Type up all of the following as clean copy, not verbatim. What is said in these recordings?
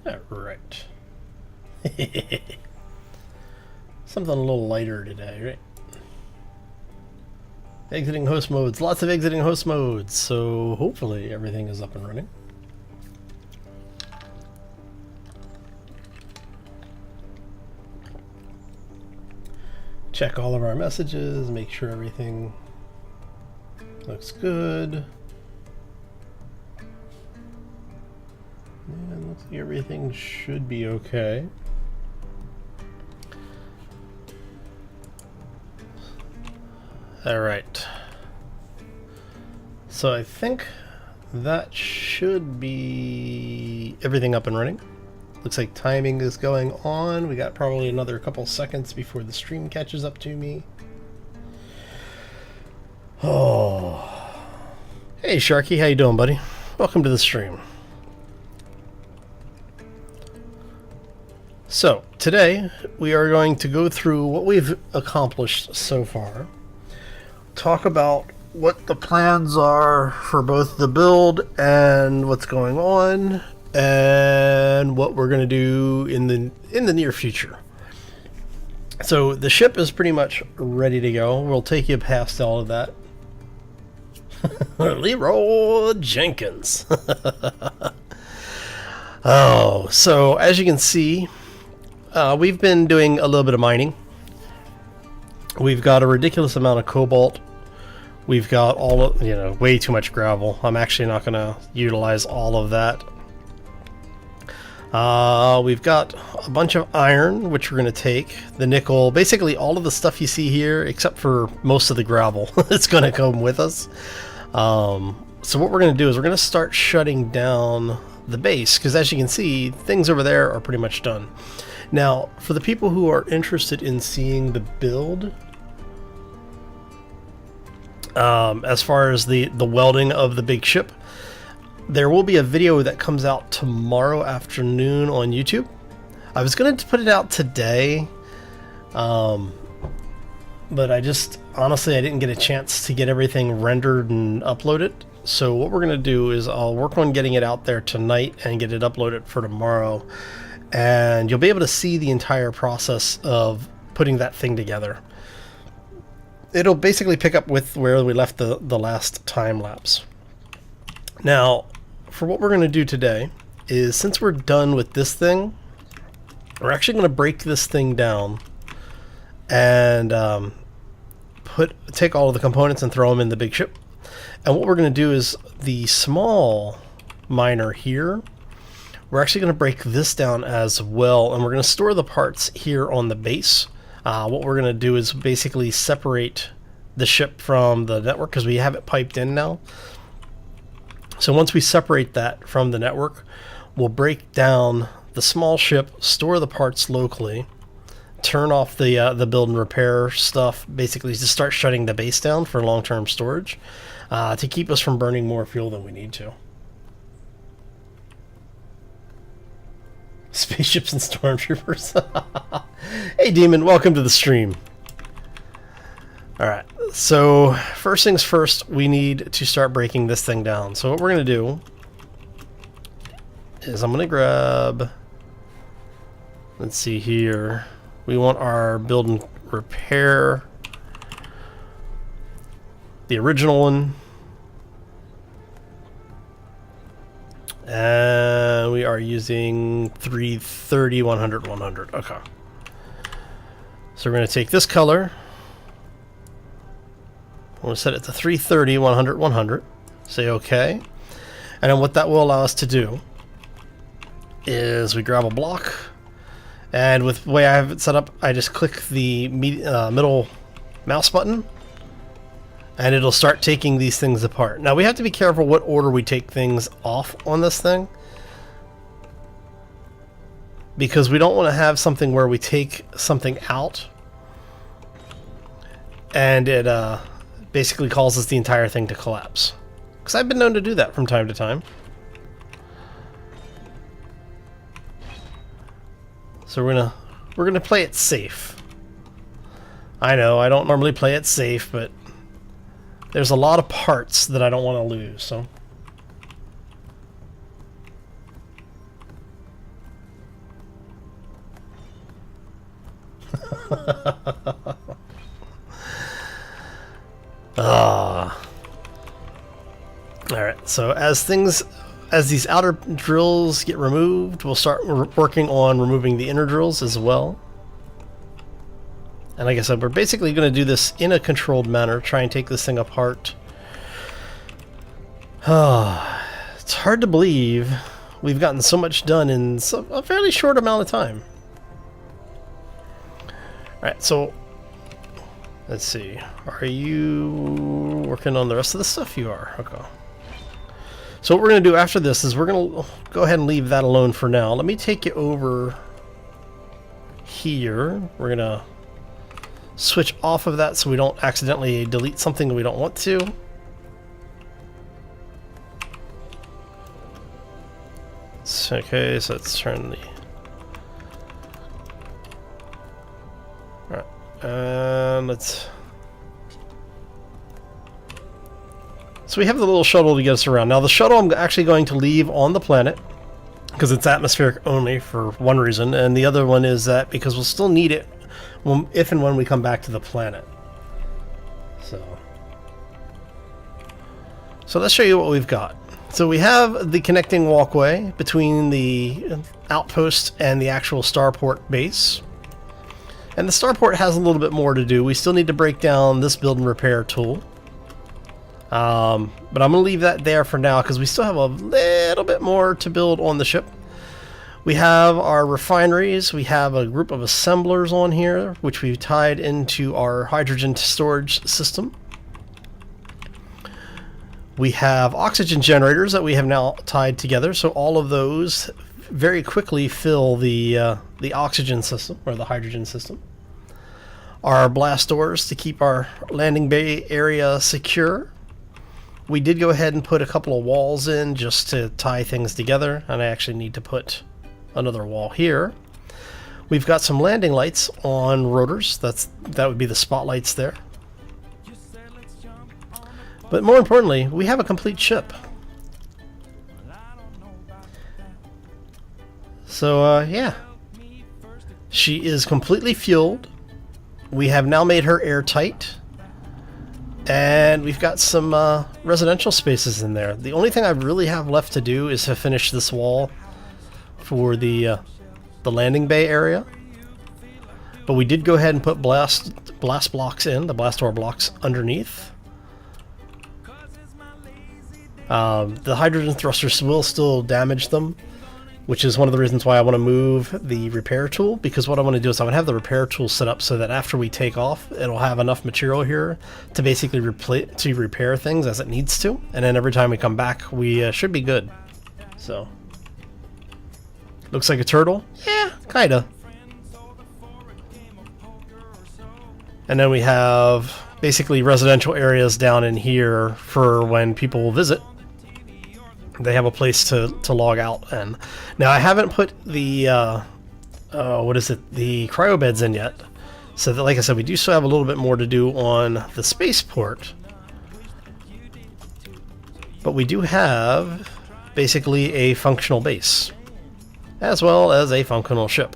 Alright. Something a little lighter today, right? Exiting host modes. Lots of exiting host modes. So hopefully everything is up and running. Check all of our messages. Make sure everything looks good. And looks like everything should be okay. Alright. So I think that should be everything up and running. Looks like timing is going on. We got probably another couple seconds before the stream catches up to me. Oh. Hey Sharky, how you doing, buddy? Welcome to the stream. So, today we are going to go through what we've accomplished so far. Talk about what the plans are for both the build and what's going on, and what we're going to do in the near future. So the ship is pretty much ready to go. We'll take you past all of that. Leroy Jenkins. Oh, so as you can see, we've been doing a little bit of mining. We've got a ridiculous amount of cobalt. We've got all of, way too much gravel. I'm actually not going to utilize all of that. We've got a bunch of iron, which we're going to take. The nickel, basically all of the stuff you see here, except for most of the gravel, it's going to come with us. So what we're going to do is we're going to start shutting down the base, because as you can see, things over there are pretty much done. Now, for the people who are interested in seeing the build, as far as the welding of the big ship, there will be a video that comes out tomorrow afternoon on YouTube. I was going to put it out today, but I just, honestly, I didn't get a chance to get everything rendered and uploaded. So what we're going to do is I'll work on getting it out there tonight and get it uploaded for tomorrow. And you'll be able to see the entire process of putting that thing together. It'll basically pick up with where we left the last time lapse. Now, for what we're going to do today is, since we're done with this thing, we're actually going to break this thing down and take all of the components and throw them in the big ship. And what we're going to do is the small miner here, we're actually going to break this down as well, and we're going to store the parts here on the base. What we're going to do is basically separate the ship from the network, because we have it piped in now. So once we separate that from the network, we'll break down the small ship, store the parts locally, turn off the build and repair stuff, basically to start shutting the base down for long-term storage, to keep us from burning more fuel than we need to. Spaceships and stormtroopers. Hey Demon, welcome to the stream. Alright, so first things first, we need to start breaking this thing down. So what we're going to do is I'm going to grab, let's see here, we want our build and repair, the original one, and we are using 330, 100, 100. Okay. So we're going to take this color. We'll set it to 330, 100, 100. Say OK. And then what that will allow us to do is we grab a block. And with the way I have it set up, I just click the middle mouse button. And it'll start taking these things apart. Now we have to be careful what order we take things off on this thing, because we don't want to have something where we take something out and it basically causes the entire thing to collapse. Because I've been known to do that from time to time. So we're gonna play it safe. I know I don't normally play it safe, but there's a lot of parts that I don't want to lose, so. Ah. Alright, so as these outer drills get removed, we'll start working on removing the inner drills as well. And like I said, we're basically going to do this in a controlled manner, try and take this thing apart. It's hard to believe we've gotten so much done in a fairly short amount of time. Alright, so let's see. Are you working on the rest of the stuff? You are. Okay. So what we're going to do after this is we're going to go ahead and leave that alone for now. Let me take you over here. We're going to switch off of that so we don't accidentally delete something we don't want to. Okay, so let's turn the... Alright, and let's... So we have the little shuttle to get us around. Now the shuttle I'm actually going to leave on the planet because it's atmospheric only for one reason, and the other one is that because we'll still need it if and when we come back to the planet. So let's show you what we've got. So we have the connecting walkway between the outpost and the actual starport base. And the starport has a little bit more to do. We still need to break down this build and repair tool. But I'm going to leave that there for now because we still have a little bit more to build on the ship. We have our refineries. We have a group of assemblers on here, which we've tied into our hydrogen storage system. We have oxygen generators that we have now tied together, so all of those very quickly fill the oxygen system, or the hydrogen system. Our blast doors to keep our landing bay area secure. We did go ahead and put a couple of walls in just to tie things together, and I actually need to put another wall here. We've got some landing lights on rotors. That would be the spotlights there. But more importantly, we have a complete ship. So, yeah. She is completely fueled. We have now made her airtight. And we've got some residential spaces in there. The only thing I really have left to do is to finish this wall for the landing bay area. But we did go ahead and put blast blocks in, the blast door blocks underneath. The hydrogen thrusters will still damage them, which is one of the reasons why I want to move the repair tool, because what I want to do is I want to have the repair tool set up so that after we take off, it'll have enough material here to basically repair things as it needs to, and then every time we come back, we should be good. So, looks like a turtle? Yeah, kinda. And then we have basically residential areas down in here for when people will visit. They have a place to log out. And now I haven't put the the cryo beds in yet, so that, like I said, we do still have a little bit more to do on the spaceport, but we do have basically a functional base as well as a functional ship.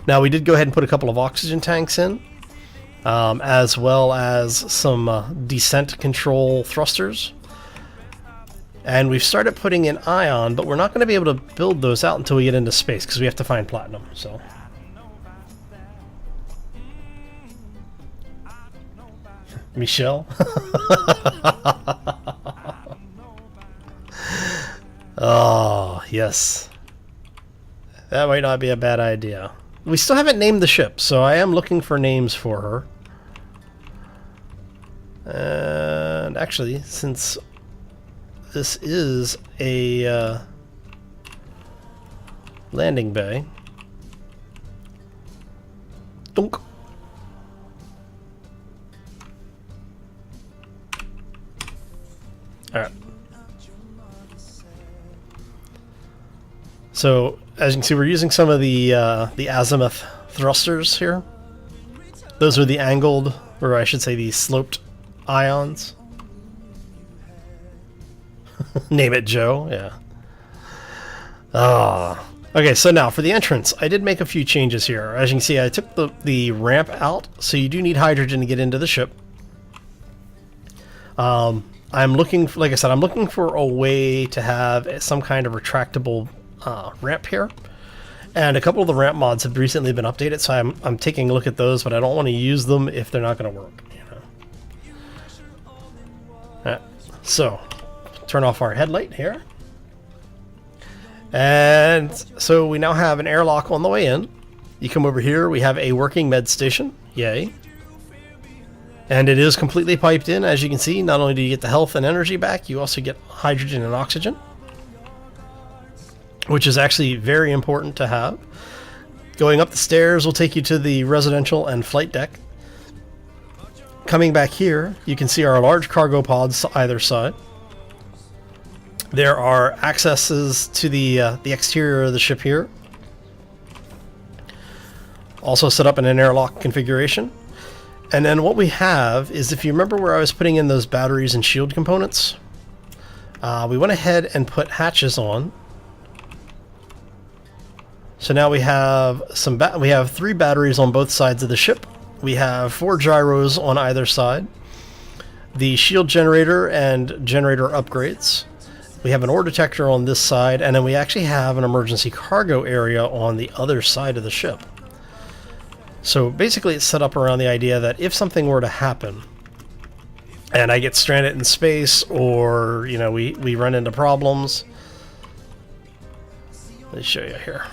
Now we did go ahead and put a couple of oxygen tanks in, as well as some descent control thrusters. And we've started putting in ion, but we're not going to be able to build those out until we get into space, because we have to find platinum. So, Michelle. Oh, yes. That might not be a bad idea. We still haven't named the ship, so I am looking for names for her. And actually, since this is a landing bay. Dunk. Alright. So, as you can see, we're using some of the azimuth thrusters here. Those are the angled, or I should say the sloped ions. Name it Joe, yeah. Okay, so now for the entrance, I did make a few changes here. As you can see, I took the ramp out, so you do need hydrogen to get into the ship. I'm looking for, like I said, I'm looking for a way to have some kind of retractable ramp here. And a couple of the ramp mods have recently been updated, so I'm taking a look at those, but I don't want to use them if they're not going to work. You know? So, turn off our headlight here. And so we now have an airlock on the way in. You come over here, we have a working med station. Yay. And it is completely piped in, as you can see. Not only do you get the health and energy back, you also get hydrogen and oxygen, which is actually very important to have. Going up the stairs will take you to the residential and flight deck. Coming back here, you can see our large cargo pods either side. There are accesses to the exterior of the ship here. Also set up in an airlock configuration. And then what we have is, if you remember where I was putting in those batteries and shield components, we went ahead and put hatches on. So now we have we have 3 batteries on both sides of the ship. We have 4 gyros on either side. The shield generator and generator upgrades. We have an ore detector on this side, and then we actually have an emergency cargo area on the other side of the ship. So basically it's set up around the idea that if something were to happen and I get stranded in space, or you know, we run into problems, let me show you here,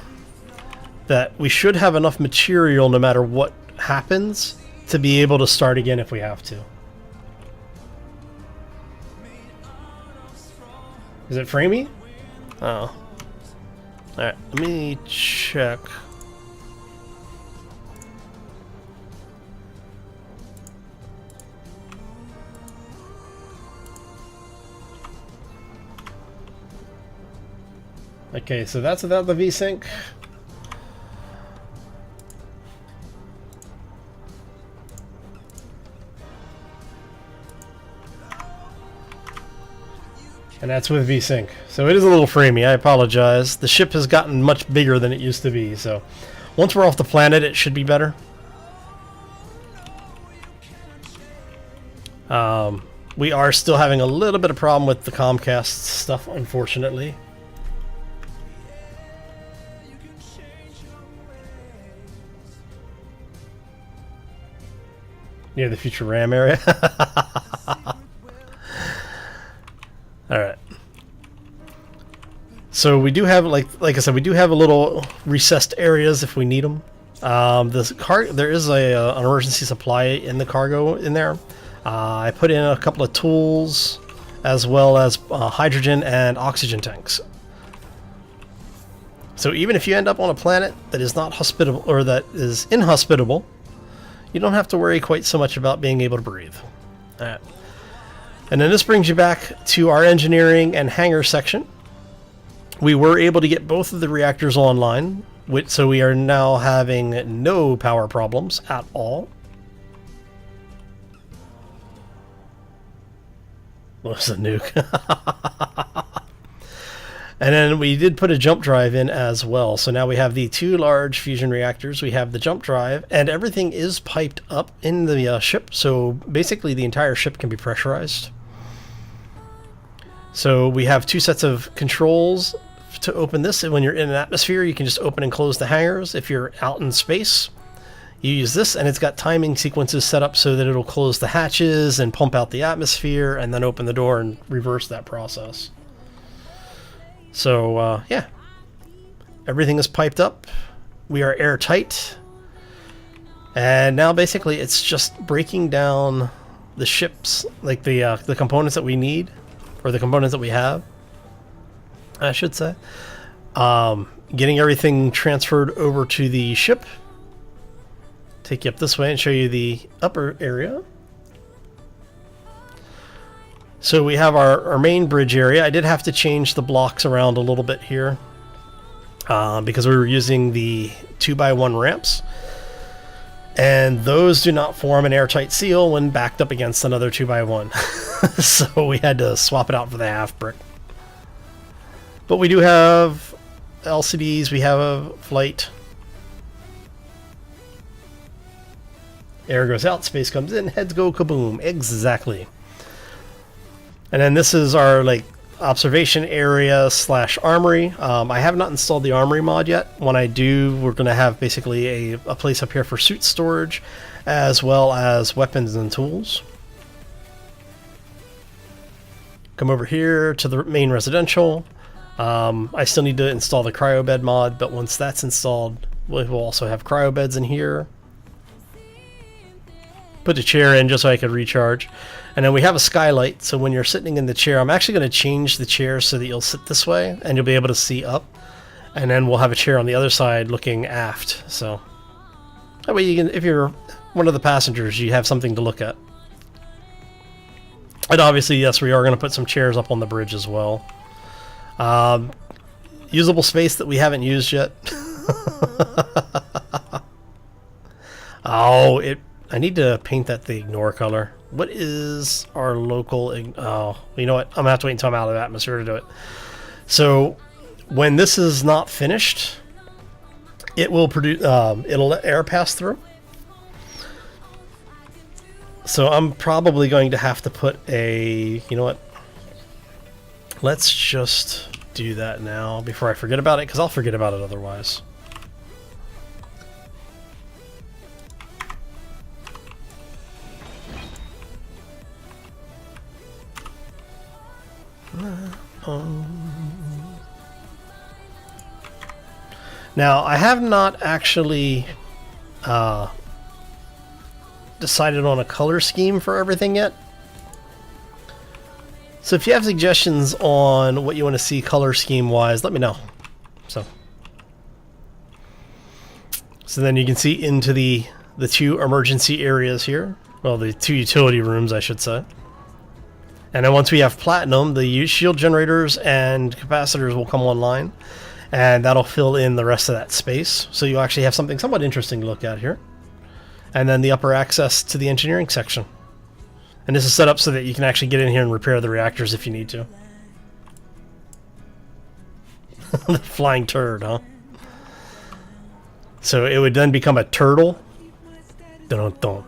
that we should have enough material no matter what happens to be able to start again if we have to. Is it framey? Oh. Alright, let me check. Okay, so that's without the VSync. And that's with VSync. So it is a little framey, I apologize. The ship has gotten much bigger than it used to be, so once we're off the planet it should be better. We are still having a little bit of problem with the Comcast stuff, unfortunately. Near the future RAM area. Alright. So we do have, like I said, we do have a little recessed areas if we need them. There is an emergency supply in the cargo in there. I put in a couple of tools as well as hydrogen and oxygen tanks. So even if you end up on a planet that is not hospitable, or that is inhospitable, you don't have to worry quite so much about being able to breathe. Alright. And then this brings you back to our engineering and hangar section. We were able to get both of the reactors online, so we are now having no power problems at all. What was a nuke? And then we did put a jump drive in as well. So now we have the 2 large fusion reactors, we have the jump drive, and everything is piped up in the ship. So basically the entire ship can be pressurized. So we have 2 sets of controls to open this. And when you're in an atmosphere, you can just open and close the hangars. If you're out in space, you use this, and it's got timing sequences set up so that it'll close the hatches and pump out the atmosphere and then open the door and reverse that process. So, yeah, everything is piped up. We are airtight. And now basically it's just breaking down the ships, like the components that we need, or the components that we have, I should say. Getting everything transferred over to the ship. Take you up this way and show you the upper area. So we have our main bridge area. I did have to change the blocks around a little bit here because we were using the 2x1 ramps, and those do not form an airtight seal when backed up against another 2x1. So we had to swap it out for the half brick. But we do have LCDs, we have a flight. Air goes out, space comes in, heads go kaboom. Exactly. And then this is our like observation area / armory. I have not installed the armory mod yet. When I do, we're going to have basically a place up here for suit storage, as well as weapons and tools. Come over here to the main residential. I still need to install the cryo bed mod, but once that's installed, we'll also have cryo beds in here. Put the chair in just so I could recharge. And then we have a skylight, so when you're sitting in the chair, I'm actually going to change the chair so that you'll sit this way and you'll be able to see up. And then we'll have a chair on the other side looking aft. So that way you can, if you're one of the passengers, you have something to look at. And obviously, yes, we are going to put some chairs up on the bridge as well. Usable space that we haven't used yet. I need to paint that the ignore color. What is our local... Oh, you know what? I'm going to have to wait until I'm out of the atmosphere to do it. So, when this is not finished, it will produce... it'll let air pass through. So, I'm probably going to have to put a... You know what? Let's just do that now before I forget about it, because I'll forget about it otherwise. Now, I have not actually decided on a color scheme for everything yet. So if you have suggestions on what you want to see color scheme wise, let me know. So then you can see into the two emergency areas here. Well, the two utility rooms, I should say. And then once we have platinum, the shield generators and capacitors will come online, and that'll fill in the rest of that space. So you actually have something somewhat interesting to look at here. And then the upper access to the engineering section. And this is set up so that you can actually get in here and repair the reactors if you need to. The flying turd, huh? So it would then become a turtle. Dun-dun-dun.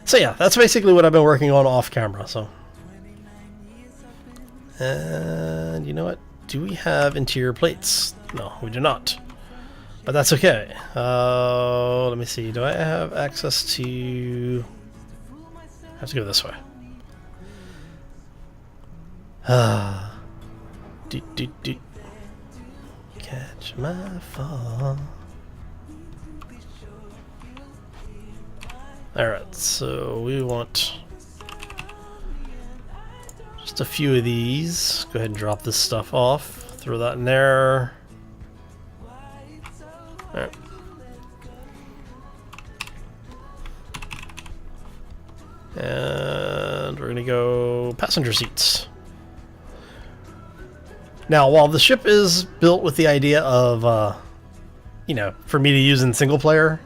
So yeah, that's basically what I've been working on off camera. So, and you know what? Do we have interior plates? No, we do not. But that's okay. Let me see. Do I have access to... I have to go this way. Catch my fall. Alright, so we want just a few of these. Go ahead and drop this stuff off. Throw that in there. Alright. And we're going to go passenger seats. Now, while the ship is built with the idea of, you know, for me to use in single player,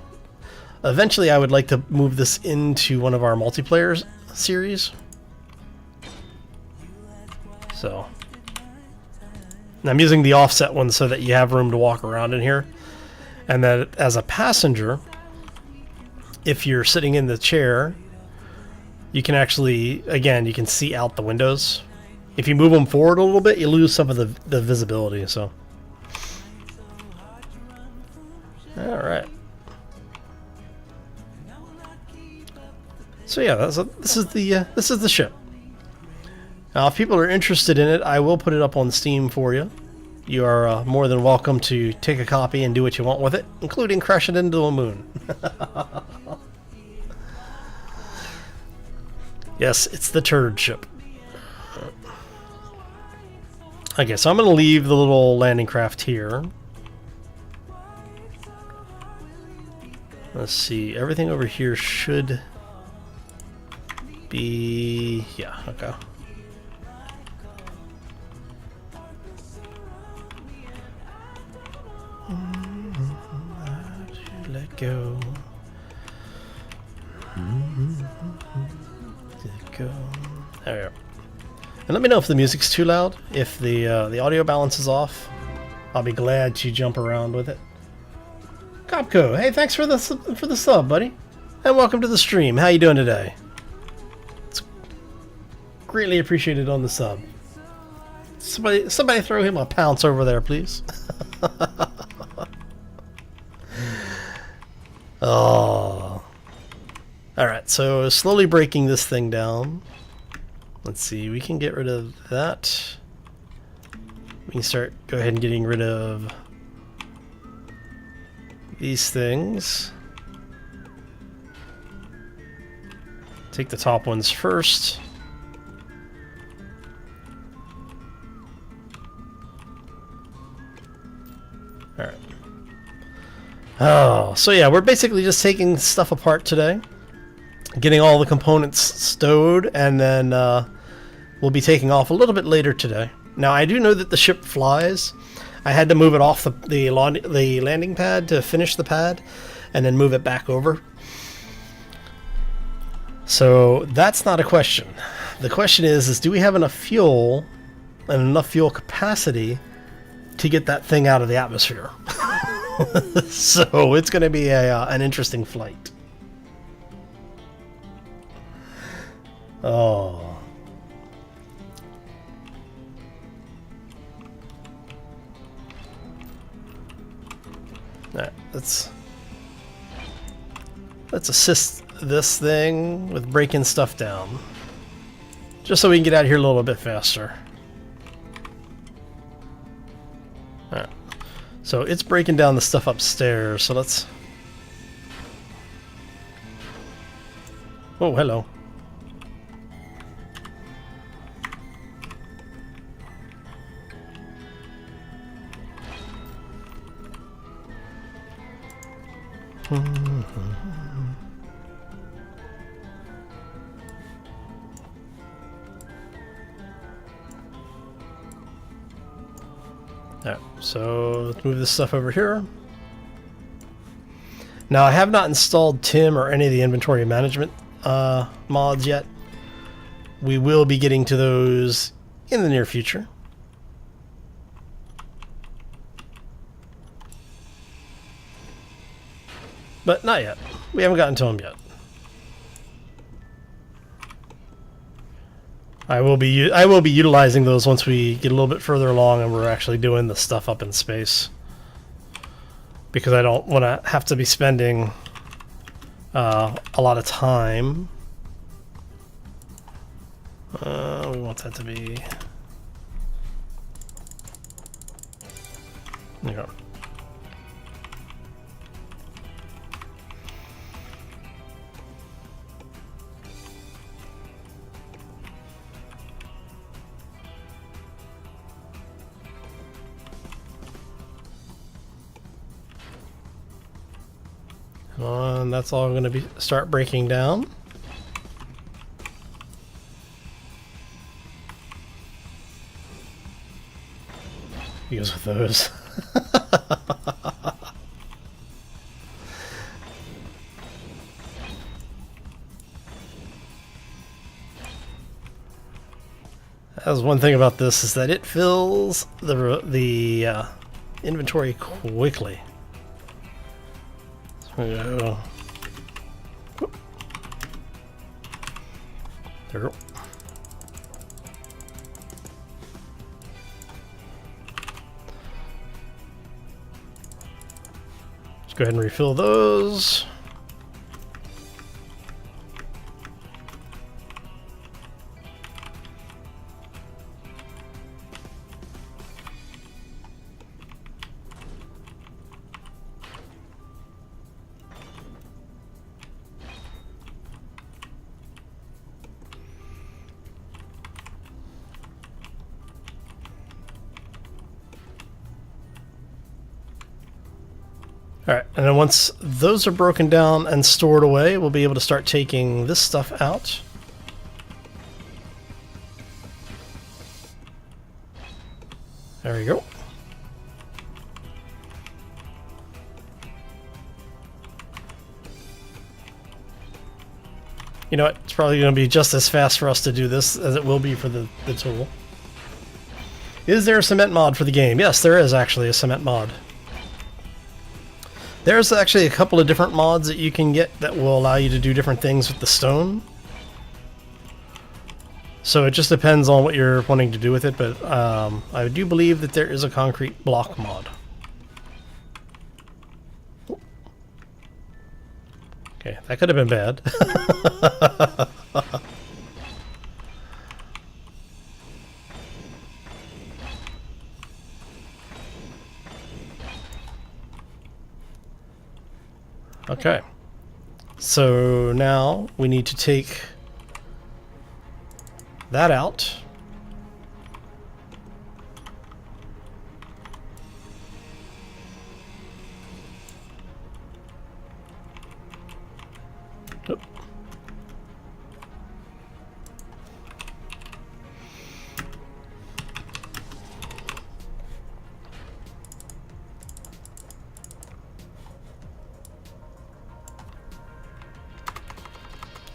eventually I would like to move this into one of our multiplayer series. So, and I'm using the offset one so that you have room to walk around in here. And that as a passenger, if you're sitting in the chair, you can actually, again, you can see out the windows. If you move them forward a little bit, you lose some of the visibility. So, all right. So yeah, this is the ship. Now, if people are interested in it, I will put it up on Steam for you. You are more than welcome to take a copy and do what you want with it, including crash it into a moon. Yes, it's the turd ship. Okay, so I'm going to leave the little landing craft here. Let's see, everything over here should be... yeah, okay. Let go. Let go. There we go. And let me know if the music's too loud. If the audio balance is off, I'll be glad to jump around with it. Copco, hey, thanks for the sub, buddy. And welcome to the stream. How you doing today? It's greatly appreciated on the sub. Somebody throw him a pounce over there, please. Oh. Alright, so slowly breaking this thing down. Let's see, we can get rid of that. We can go ahead and getting rid of these things. Take the top ones first. Alright. Oh, so yeah, we're basically just taking stuff apart today. Getting all the components stowed, and then we'll be taking off a little bit later today. Now, I do know that the ship flies. I had to move it off the landing pad to finish the pad, and then move it back over. So that's not a question. The question is do we have enough fuel and enough fuel capacity to get that thing out of the atmosphere? So it's going to be an interesting flight. Oh. Alright, let's assist this thing with breaking stuff down. Just so we can get out of here a little bit faster. Alright. So it's breaking down the stuff upstairs, so let's... Oh, hello. Alright, so let's move this stuff over here. Now, I have not installed TIM or any of the inventory management mods yet. We will be getting to those in the near future. But not yet. We haven't gotten to them yet. I will be utilizing those once we get a little bit further along and we're actually doing the stuff up in space. Because I don't want to have to be spending a lot of time. We want that to be... There you go. And that's all going to start breaking down. He goes with those. That's one thing about this, is that it fills the inventory quickly. There we go. There we go. Let's go ahead and refill those. Alright, and then once those are broken down and stored away, we'll be able to start taking this stuff out. There we go. You know what? It's probably going to be just as fast for us to do this as it will be for the tool. Is there a cement mod for the game? Yes, there is actually a cement mod. There's actually a couple of different mods that you can get that will allow you to do different things with the stone. So it just depends on what you're wanting to do with it, but I do believe that there is a concrete block mod. Okay, that could have been bad. Okay, so now we need to take that out. Oop.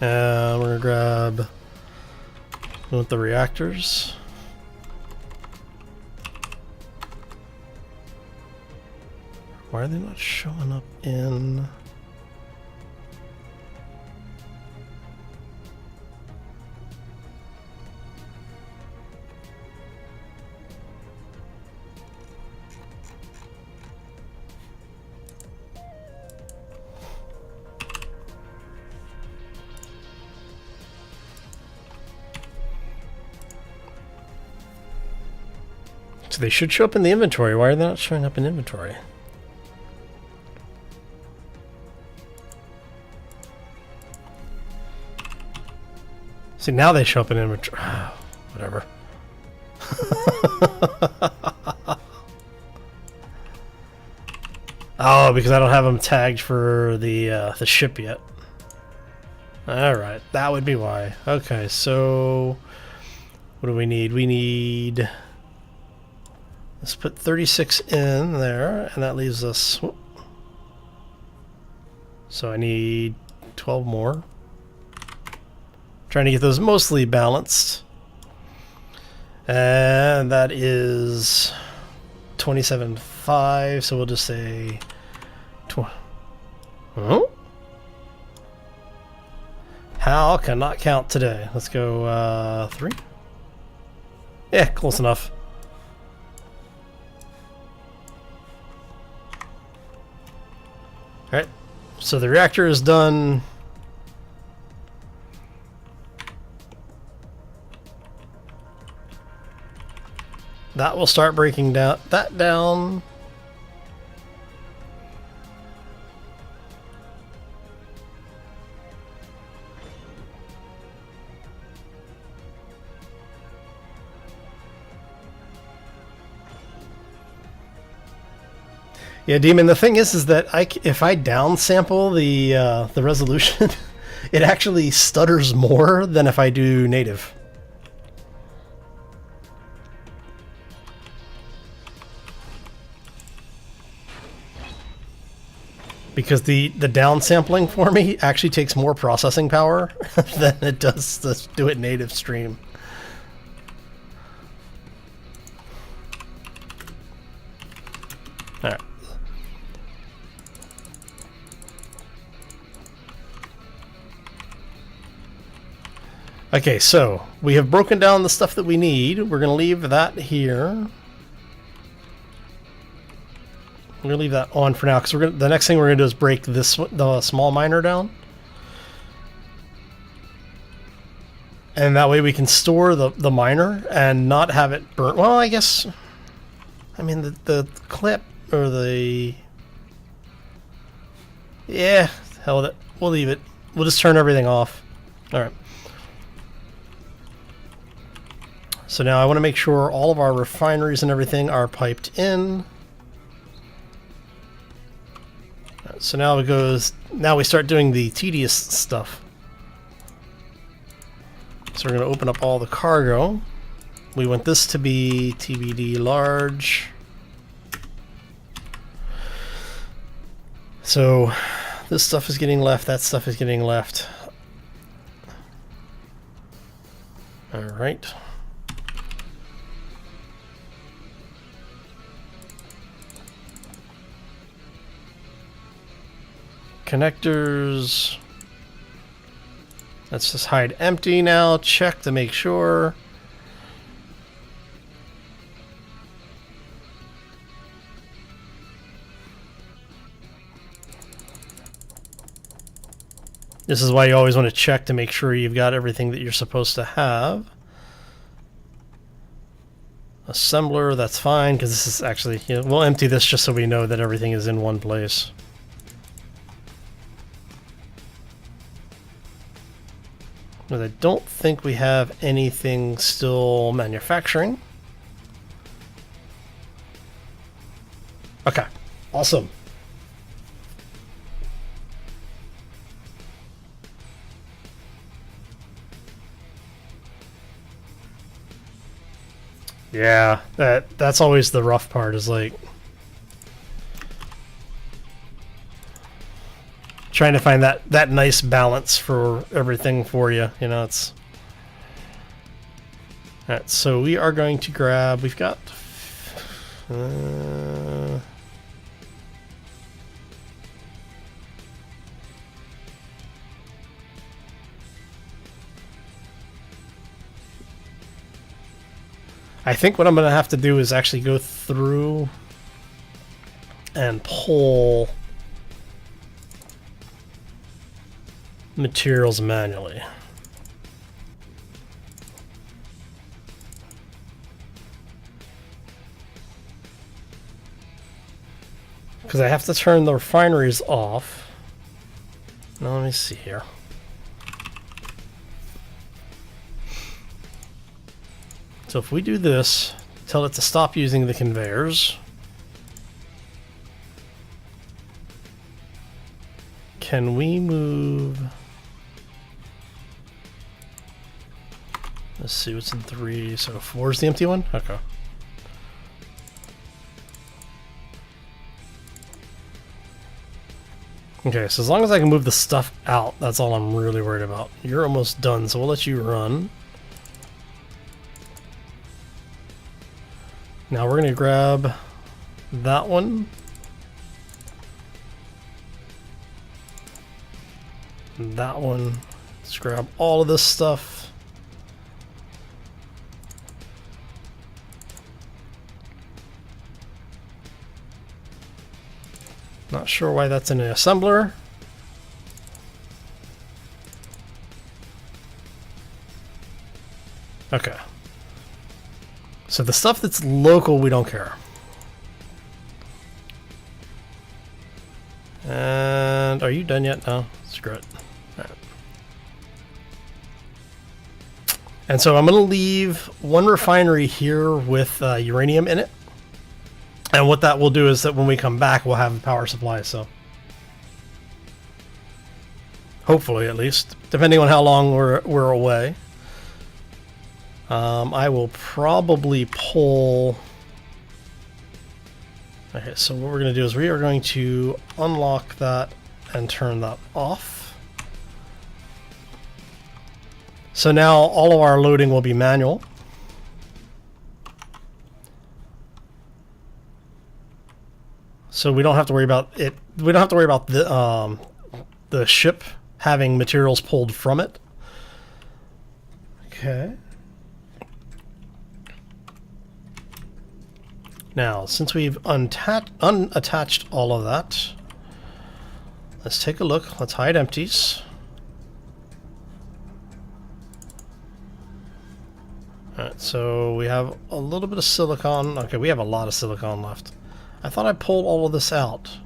We're gonna grab one with the reactors. Why are they not showing up in? So they should show up in the inventory. Why are they not showing up in inventory? See, now they show up in inventory. Whatever. Oh, because I don't have them tagged for the ship yet. All right, that would be why. Okay, so what do we need? We need. Let's put 36 in there, and that leaves us. Whoop. So I need 12 more. Trying to get those mostly balanced. And that is 27.5, so we'll just say... Huh? Hal cannot count today. Let's go 3. Yeah, close enough. Alright, so the reactor is done. That will start breaking that down. Yeah, Demon, the thing is that if I downsample the resolution, it actually stutters more than if I do native. Because the downsampling for me actually takes more processing power than it does to do it native stream. All right. Okay, so we have broken down the stuff that we need. We're going to leave that here. We're going to leave that on for now because the next thing we're going to do is break the small miner down. And that way we can store the miner and not have it burnt. Well, I guess, I mean, the clip or the... Yeah, hell with it. We'll leave it. We'll just turn everything off. All right. So now I want to make sure all of our refineries and everything are piped in. So now it goes. Now we start doing the tedious stuff. So we're going to open up all the cargo. We want this to be TBD large. So this stuff is getting left. That stuff is getting left. All right. connectors. Let's just hide empty now. Check to make sure. This is why you always want to check to make sure you've got everything that you're supposed to have. Assembler, that's fine, because this is actually, you know, we'll empty this just so we know that everything is in one place. But I don't think we have anything still manufacturing. Okay, awesome. Yeah, that's always the rough part, is like trying to find that nice balance for everything for you. You know, it's alright. So we are going to grab. We've got. I think what I'm going to have to do is actually go through and pull materials manually. Because I have to turn the refineries off. Now let me see here. So if we do this, tell it to stop using the conveyors. Can we move? Let's see what's in 3. So 4 is the empty one? Okay. Okay, so as long as I can move the stuff out, that's all I'm really worried about. You're almost done, so we'll let you run. Now we're going to grab that one. That one. Let's grab all of this stuff. Not sure why that's in an assembler. Okay. So the stuff that's local, we don't care. And are you done yet? No, screw it. All right. And so I'm going to leave one refinery here with uranium in it. And what that will do is that when we come back, we'll have a power supply. So hopefully, at least, depending on how long we're away. I will probably pull. Okay, so what we're going to do is we are going to unlock that and turn that off. So now all of our loading will be manual. So we don't have to worry about it. We don't have to worry about the ship having materials pulled from it. Okay. Now, since we've unattached all of that, let's take a look. Let's hide empties. Alright, so we have a little bit of silicon. Okay, we have a lot of silicon left. I thought I pulled all of this out.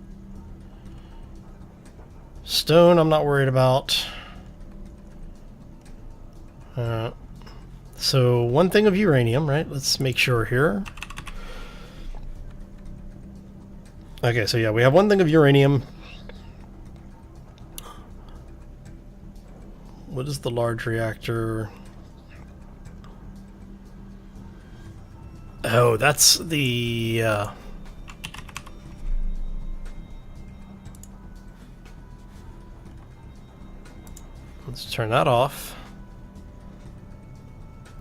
Stone, I'm not worried about. So, one thing of uranium, right? Let's make sure here. Okay, so yeah, we have one thing of uranium. What is the large reactor? Oh, that's the... Let's turn that off.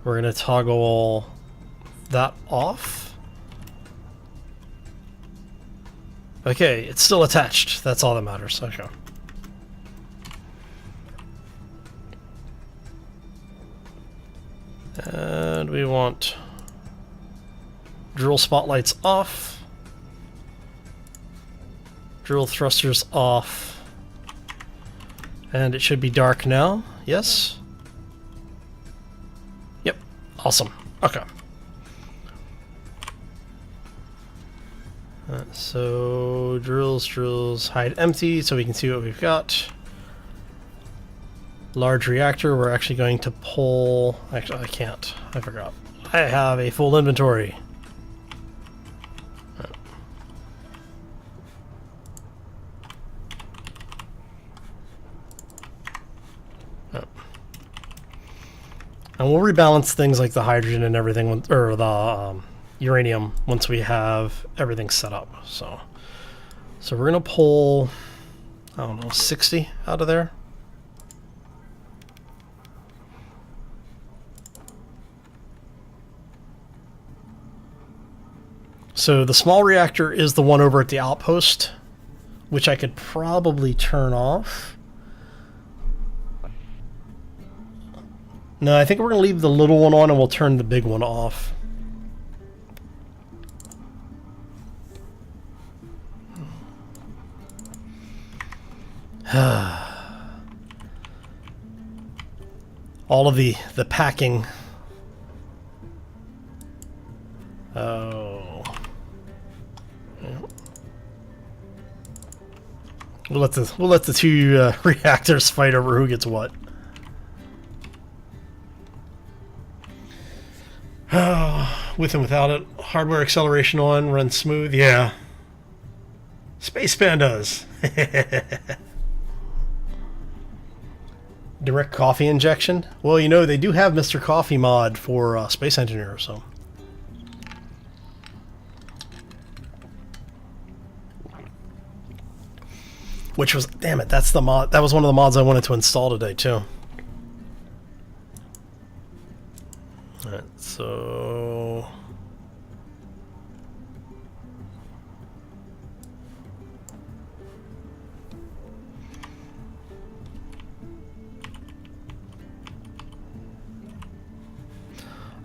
We're going to toggle that off. Okay, it's still attached. That's all that matters. Okay. And we want drill spotlights off. Drill thrusters off. And it should be dark now. Yes? Yep. Awesome. Okay. So drills, hide empty so we can see what we've got. Large reactor, we're actually going to pull... Actually, I can't. I forgot. I have a full inventory. And we'll rebalance things like the hydrogen and everything, or the uranium, once we have everything set up. So we're gonna pull, I don't know, 60 out of there. So the small reactor is the one over at the outpost, which I could probably turn off. No, I think we're going to leave the little one on and we'll turn the big one off. All of the packing. Oh. Yeah. We'll let the two reactors fight over who gets what. With and without it. Hardware acceleration on, runs smooth. Yeah. Spaceman does. Direct coffee injection. Well, you know, they do have Mr. Coffee mod for Space Engineer, so. Which was, damn it, that's the mod. That was one of the mods I wanted to install today, too. Alright, so...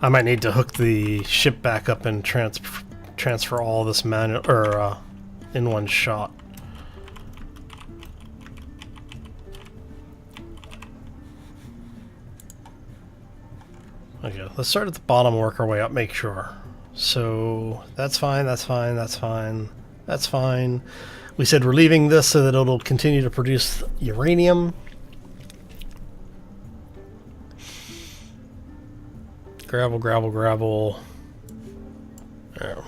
I might need to hook the ship back up and transfer all this in one shot. Okay, let's start at the bottom, work our way up, make sure. So that's fine, that's fine, that's fine, that's fine. We said we're leaving this so that it'll continue to produce uranium. Gravel, gravel, gravel. There.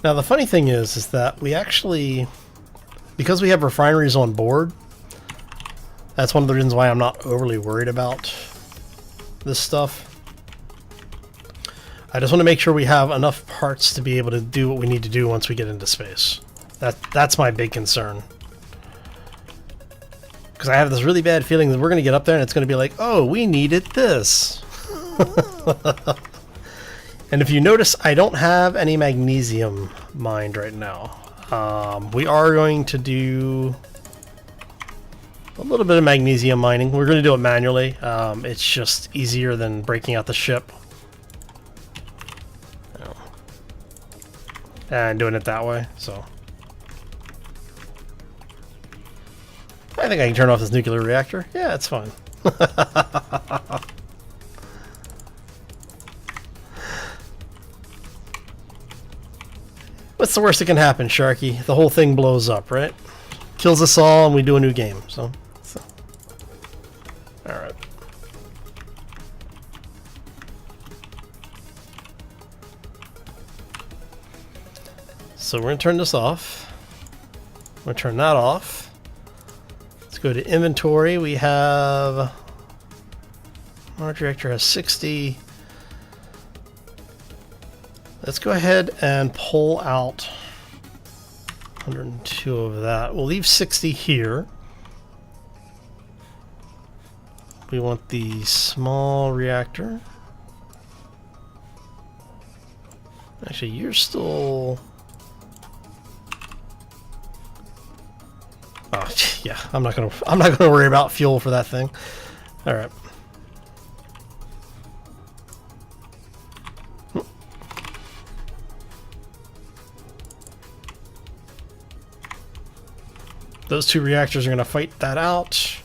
Now the funny thing is that we actually, because we have refineries on board, that's one of the reasons why I'm not overly worried about this stuff. I just want to make sure we have enough parts to be able to do what we need to do once we get into space. That's my big concern. Because I have this really bad feeling that we're going to get up there and it's going to be like, oh, we needed this. And if you notice, I don't have any magnesium mined right now. We are going to do a little bit of magnesium mining. We're going to do it manually. It's just easier than breaking out the ship and doing it that way. So I think I can turn off this nuclear reactor. Yeah, it's fine. What's the worst that can happen, Sharky? The whole thing blows up, right? Kills us all and we do a new game. So. Alright. So we're going to turn this off. I'm going to turn that off. Let's go to inventory. We have... Our reactor has 60. Let's go ahead and pull out 102 of that. We'll leave 60 here. We want the small reactor. Actually, you're still... Oh, yeah, I'm not gonna worry about fuel for that thing. All right. Those two reactors are gonna fight that out.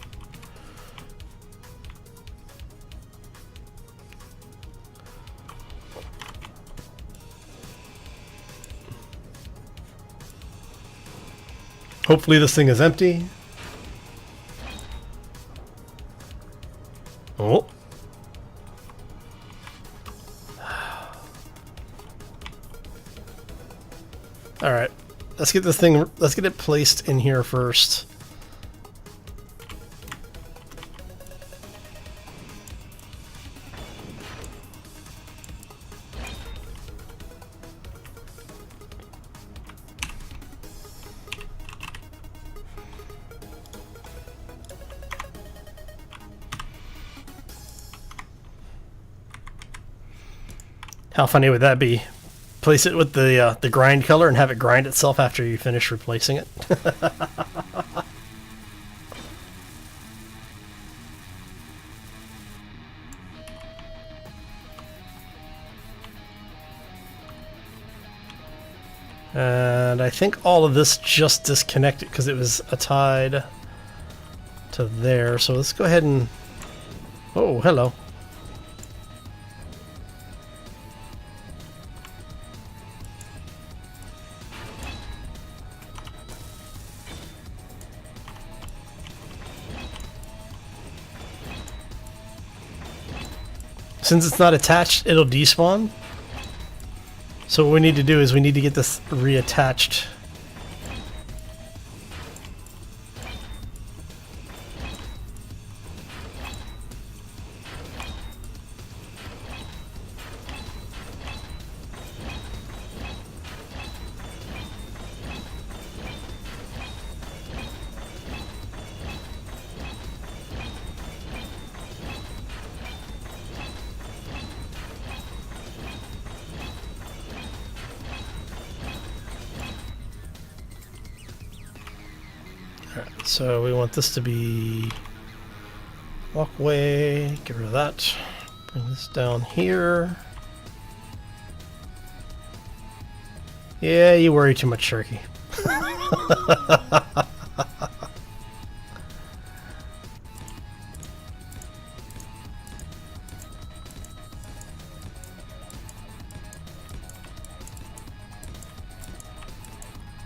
Hopefully this thing is empty. Oh. All right. Let's get this thing, let's get it placed in here first. How funny would that be? Place it with the grind color and have it grind itself after you finish replacing it. And I think all of this just disconnected because it was tied to there. So let's go ahead and... Oh, hello. Since it's not attached, it'll despawn. So what we need to do is we need to get this reattached. So we want this to be walkway, get rid of that. Bring this down here. Yeah, you worry too much, Turkey.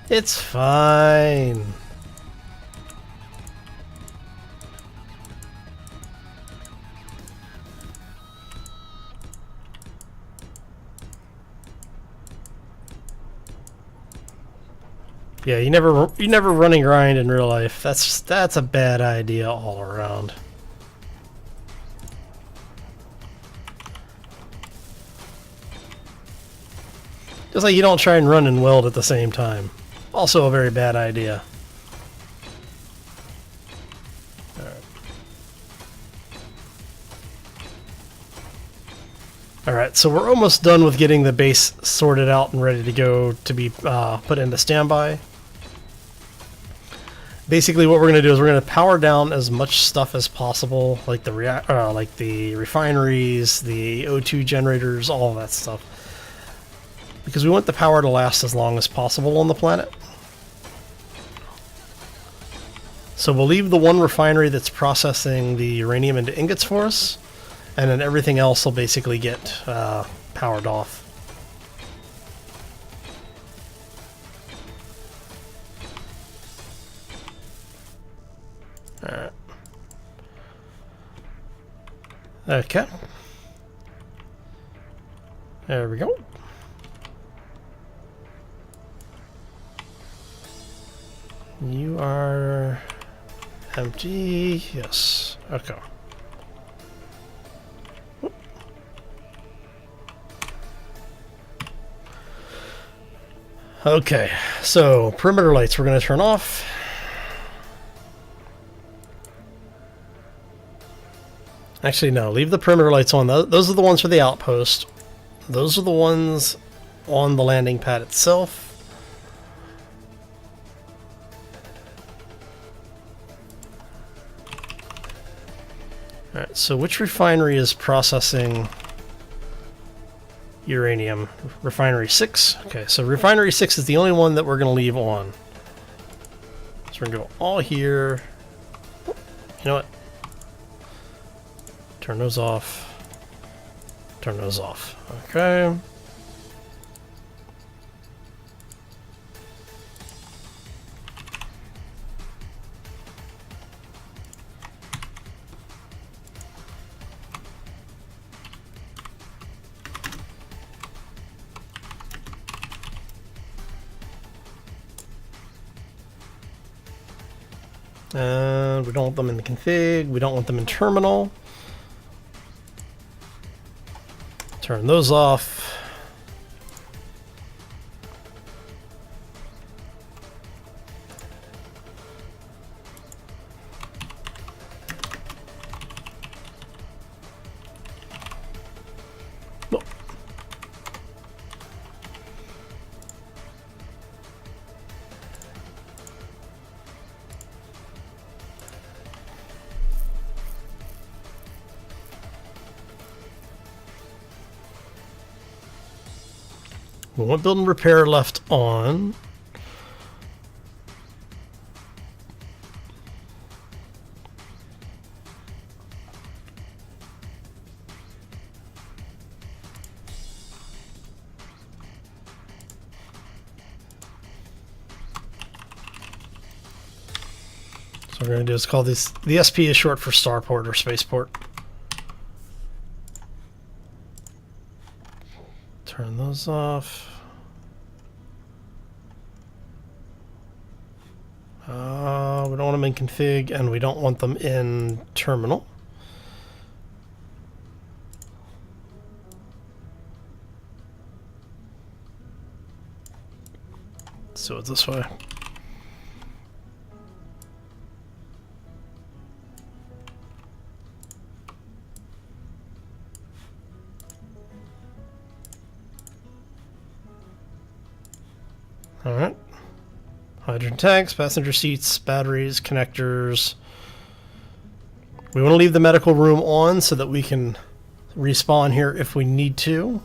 It's fine. Yeah, you never run and grind in real life. That's a bad idea all around. Just like you don't try and run and weld at the same time. Also a very bad idea. Alright, so we're almost done with getting the base sorted out and ready to go to be put into standby. Basically what we're going to do is we're going to power down as much stuff as possible, like the refineries, the O2 generators, all of that stuff. Because we want the power to last as long as possible on the planet. So we'll leave the one refinery that's processing the uranium into ingots for us, and then everything else will basically get powered off. Alright. Okay. There we go. You are empty. Yes. Okay. Okay, so perimeter lights we're going to turn off. Actually, no. Leave the perimeter lights on. Those are the ones for the outpost. Those are the ones on the landing pad itself. Alright, so which refinery is processing uranium? Refinery 6? Okay, so refinery 6 is the only one that we're going to leave on. So we're going to go all here. You know what? Turn those off. Turn those off. Okay. And we don't want them in the config. We don't want them in terminal. Turn those off. Oh. We want build and repair left on. So what we're going to do is call this, the SP is short for starport or spaceport. Turn those off. We don't want them in config, and we don't want them in terminal. Let's do it this way. All right. Hydrogen tanks, passenger seats, batteries, connectors. We want to leave the medical room on so that we can respawn here if we need to.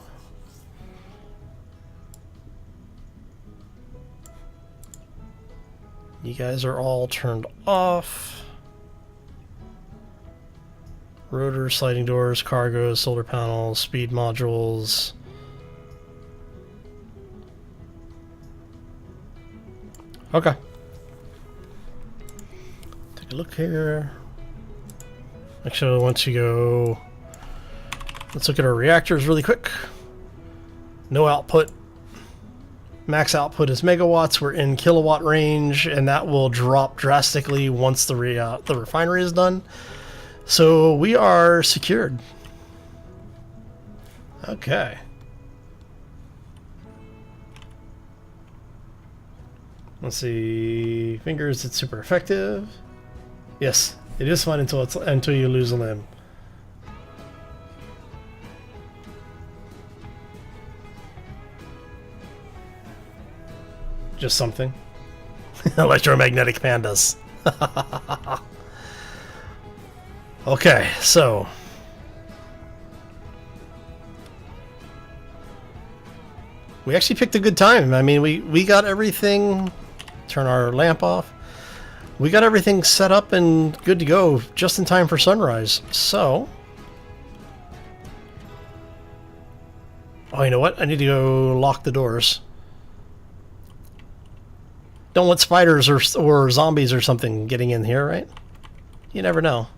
You guys are all turned off. Rotors, sliding doors, cargos, solar panels, speed modules. Okay. Take a look here. Actually, once you go, let's look at our reactors really quick. No output. Max output is megawatts. We're in kilowatt range, and that will drop drastically once the refinery is done. So we are secured. Okay. Let's see. Fingers, it's super effective. Yes, it is fun until you lose a limb. Just something. Electromagnetic pandas. Okay, so we actually picked a good time. I mean, we got everything. Turn our lamp off. We got everything set up and good to go just in time for sunrise. So, oh, you know what? I need to go lock the doors. Don't want spiders or zombies or something getting in here, right? You never know.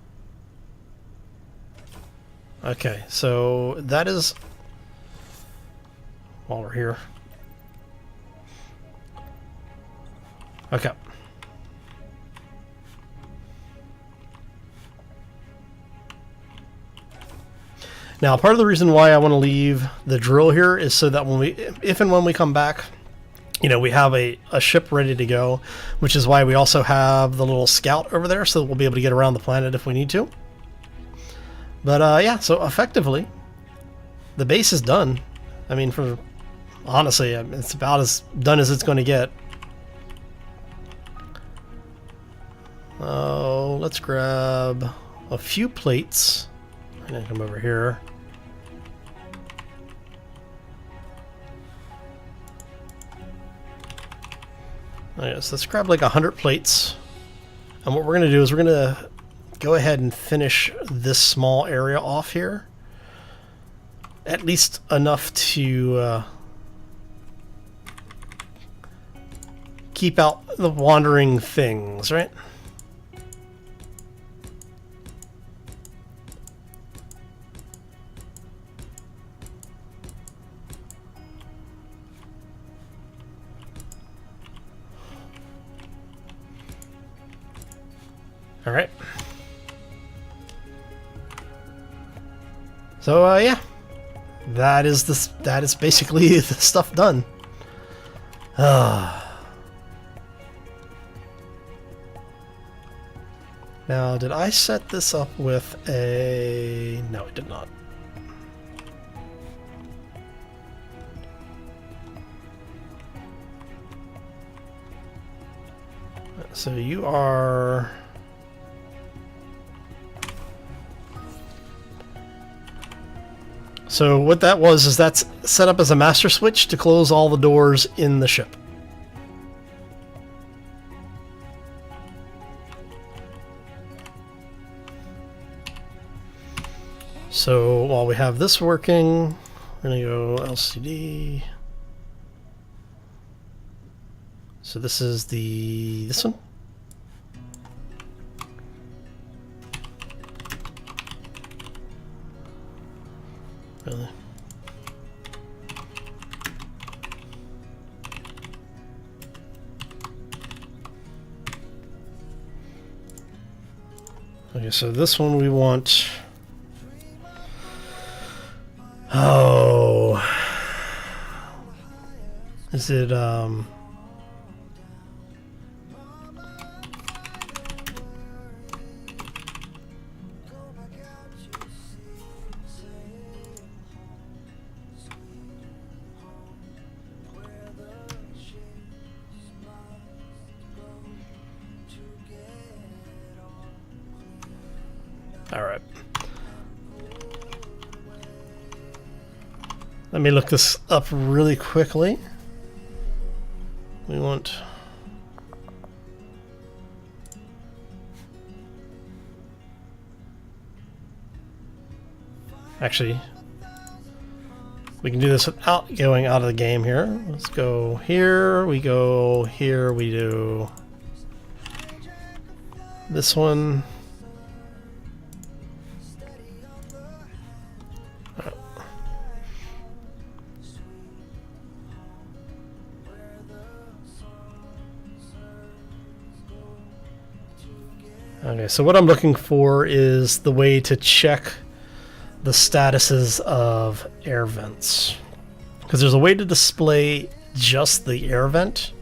Okay, so that is while we're here. Okay. Now, part of the reason why I want to leave the drill here is so that when if and when we come back, you know, we have a ship ready to go, which is why we also have the little scout over there, so that we'll be able to get around the planet if we need to. But yeah, so effectively, the base is done. I mean, honestly, it's about as done as it's going to get. Oh, let's grab a few plates. I'm gonna come over here. Okay, so let's grab like 100 plates. And what we're gonna do is we're gonna go ahead and finish this small area off here. At least enough to keep out the wandering things, right? All right. So yeah, that is basically the stuff done. Now, did I set this up with a... No, I did not. So you are... So what that was is that's set up as a master switch to close all the doors in the ship. So while we have this working, we're going to go LCD. So this is this one. Really? Okay, so this one we want... Oh... Is it, all right. Let me look this up really quickly. We want... Actually, we can do this without going out of the game here. Let's go here, we go here, we do this one. Okay, so what I'm looking for is the way to check the statuses of air vents. Because there's a way to display just the air vent.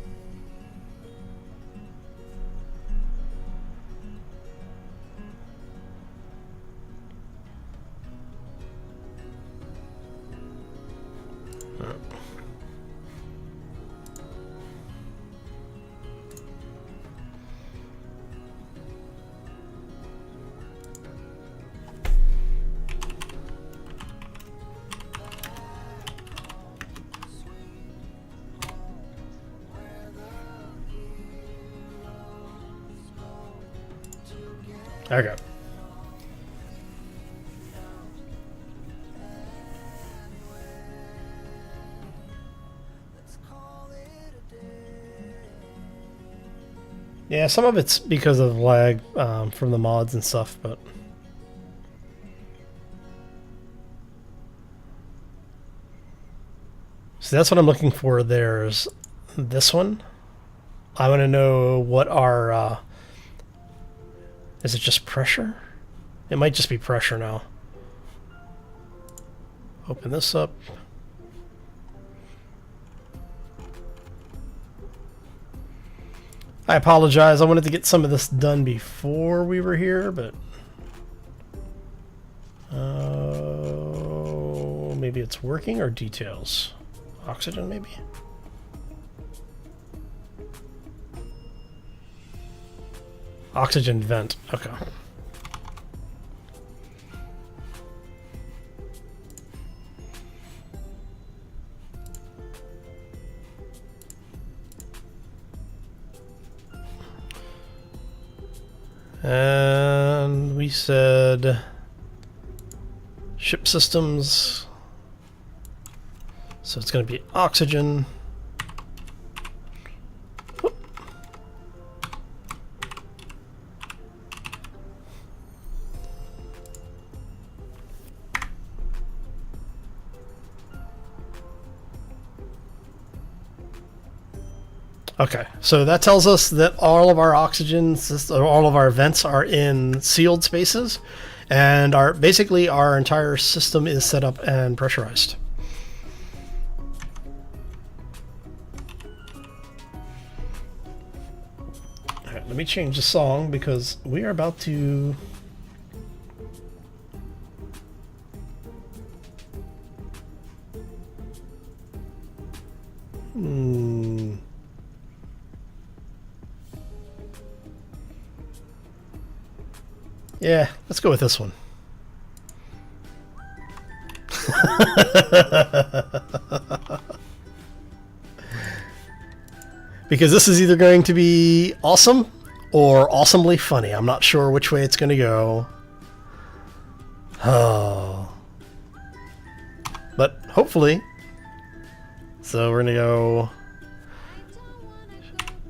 Okay. Yeah, some of it's because of lag from the mods and stuff, but... So that's what I'm looking for. There's this one. I want to know what our... Is it just pressure? It might just be pressure now. Open this up. I apologize. I wanted to get some of this done before we were here, but... Maybe it's working or details. Oxygen, maybe? Oxygen vent. Okay. And we said ship systems. So it's going to be oxygen. Okay, so that tells us that all of our all of our vents are in sealed spaces, and basically our entire system is set up and pressurized. All right, let me change the song because we are about to. Yeah, let's go with this one. Because this is either going to be awesome or awesomely funny. I'm not sure which way it's going to go. Oh. But hopefully. So we're going to go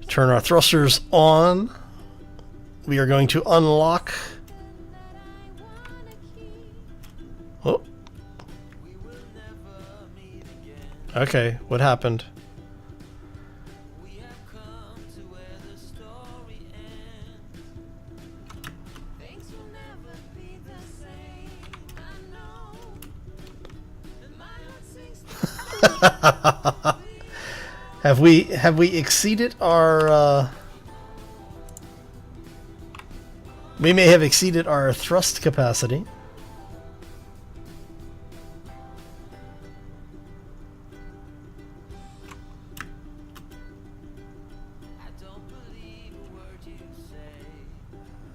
turn our thrusters on. We are going to unlock. Oh. Okay, what happened? Have we exceeded our we may have exceeded our thrust capacity.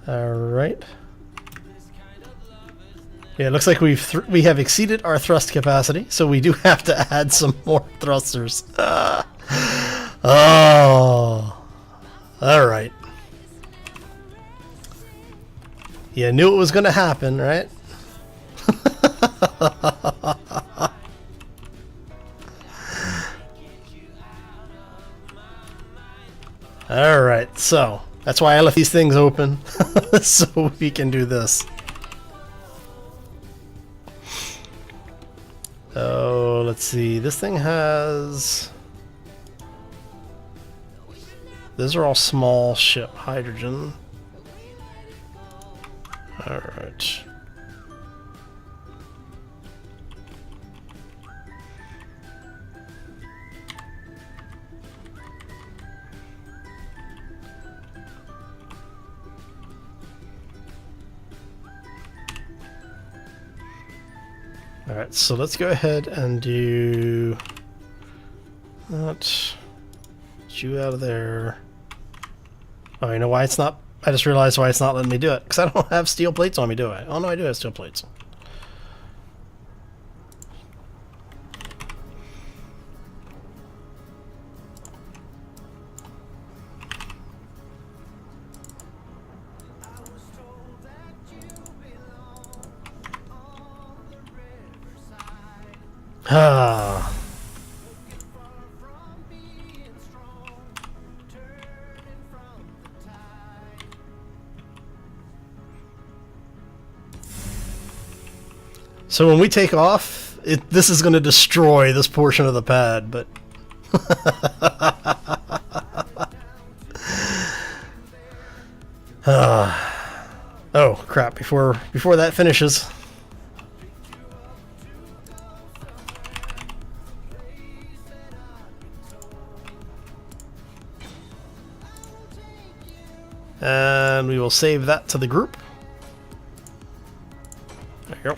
All right. Yeah, it looks like we have exceeded our thrust capacity, so we do have to add some more thrusters. Oh, all right. Yeah, knew it was going to happen, right? All right, so that's why I left these things open, so we can do this. Oh, let's see. This thing has... Those are all small ship hydrogen. Alright. Alright, so let's go ahead and do that. Get you out of there. Oh, you know why it's not? I just realized why it's not letting me do it. Because I don't have steel plates on me, do I? Oh no, I do have steel plates. Ah. So when we take off, this is going to destroy this portion of the pad, but... Oh, crap, before that finishes... And we will save that to the group. There you go.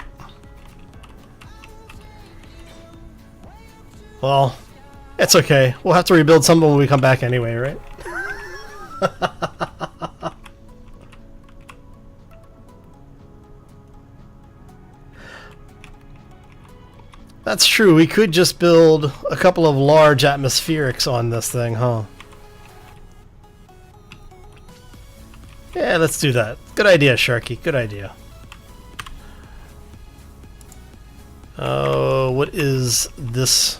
Well, it's okay. We'll have to rebuild something when we come back anyway, right? That's true. We could just build a couple of large atmospherics on this thing, huh? Yeah, let's do that. Good idea, Sharky. Good idea. Oh, what is this?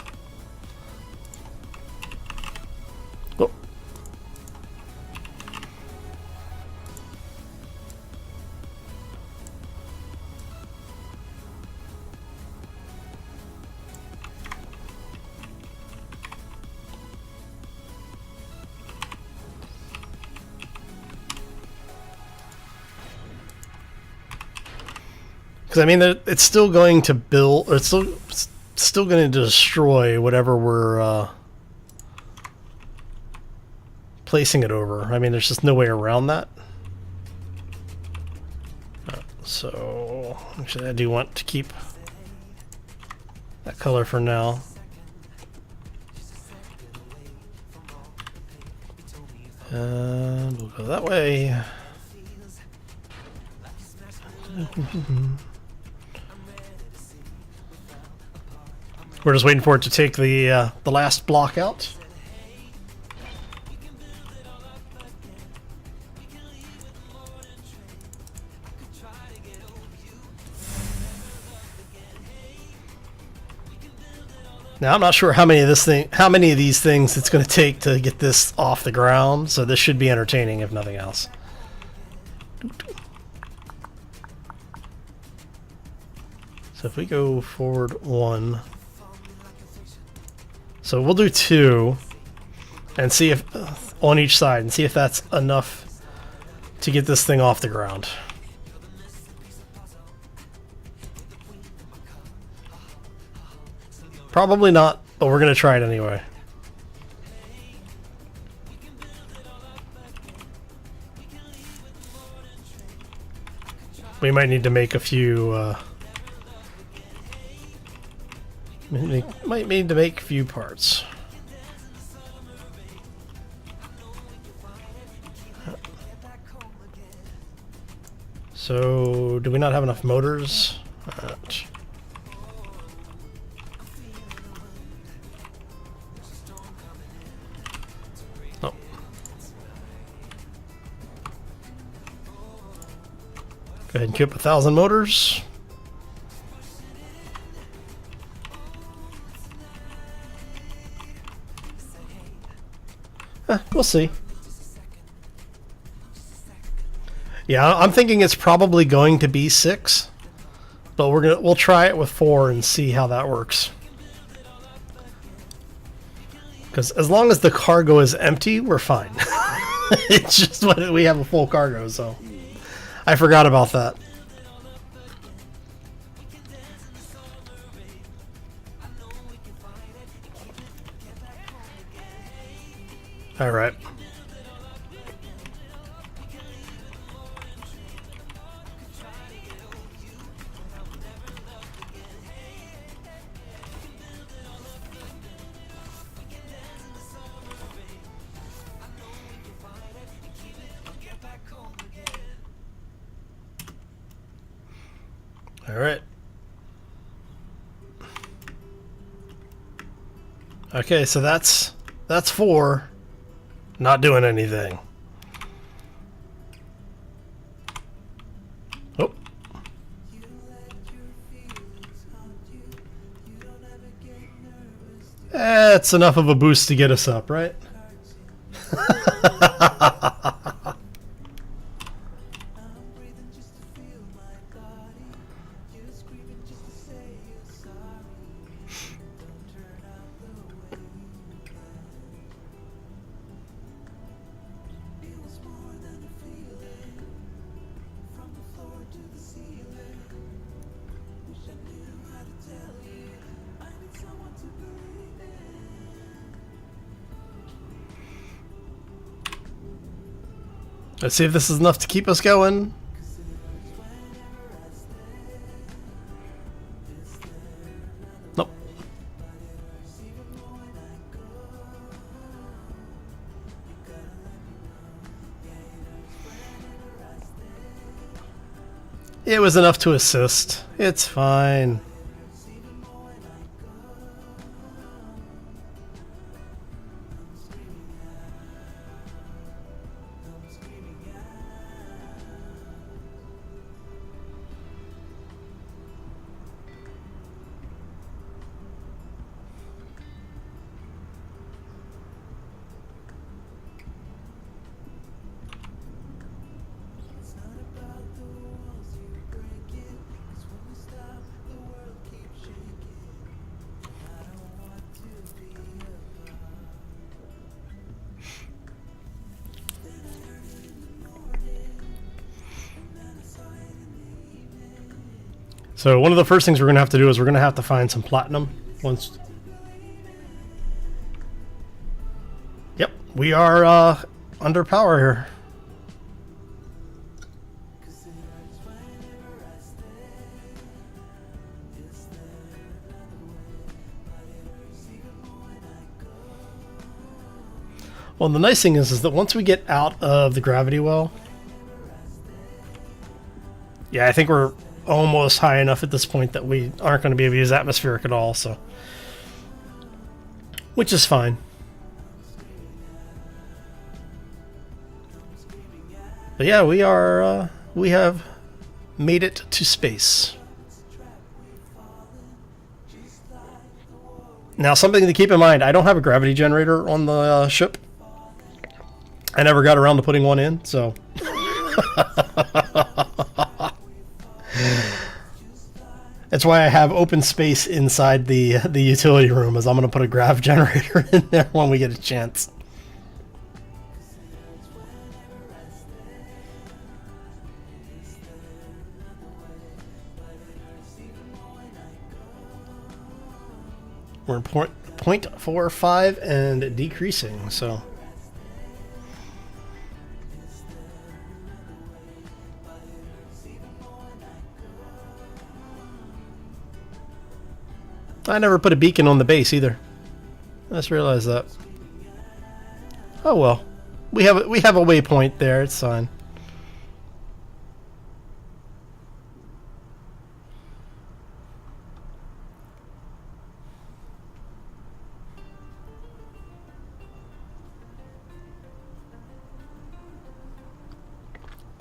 Oh. Because I mean, it's still going to build, or it's still going to destroy whatever we're placing it over. I mean, there's just no way around that. So actually, I do want to keep that color for now. And we'll go that way. We're just waiting for it to take the last block out. Now I'm not sure how many of these things it's going to take to get this off the ground, so this should be entertaining if nothing else. So if we go forward 1, so we'll do 2 and see if on each side and see if that's enough to get this thing off the ground. Probably not, but we're going to try it anyway. We might need to make a few might need to make a few parts. So, do we not have enough motors? Right. Oh. Go ahead and keep 1,000 motors. We'll see. Yeah, I'm thinking it's probably going to be 6, but we'll try it with 4 and see how that works. Because as long as the cargo is empty, we're fine. It's just when we have a full cargo, so I forgot about that. All right. All right. Okay, so that's 4. Not doing anything. Oh. That's enough of a boost to get us up, right? Let's see if this is enough to keep us going. Nope. It was enough to assist. It's fine. So one of the first things we're going to have to do is we're going to have to find some platinum. Once. Yep, we are under power here. Well, the nice thing is that once we get out of the gravity well, yeah, I think we're almost high enough at this point that we aren't going to be able to use atmospheric at all, so which is fine. But yeah, we have made it to space. Now, something to keep in mind, I don't have a gravity generator on the ship. I never got around to putting one in, so that's why I have open space inside the utility room, as I'm going to put a grav generator in there when we get a chance. We're 0.45 and decreasing, so. I never put a beacon on the base either. I just realized that. Oh well, we have a waypoint there. It's fine.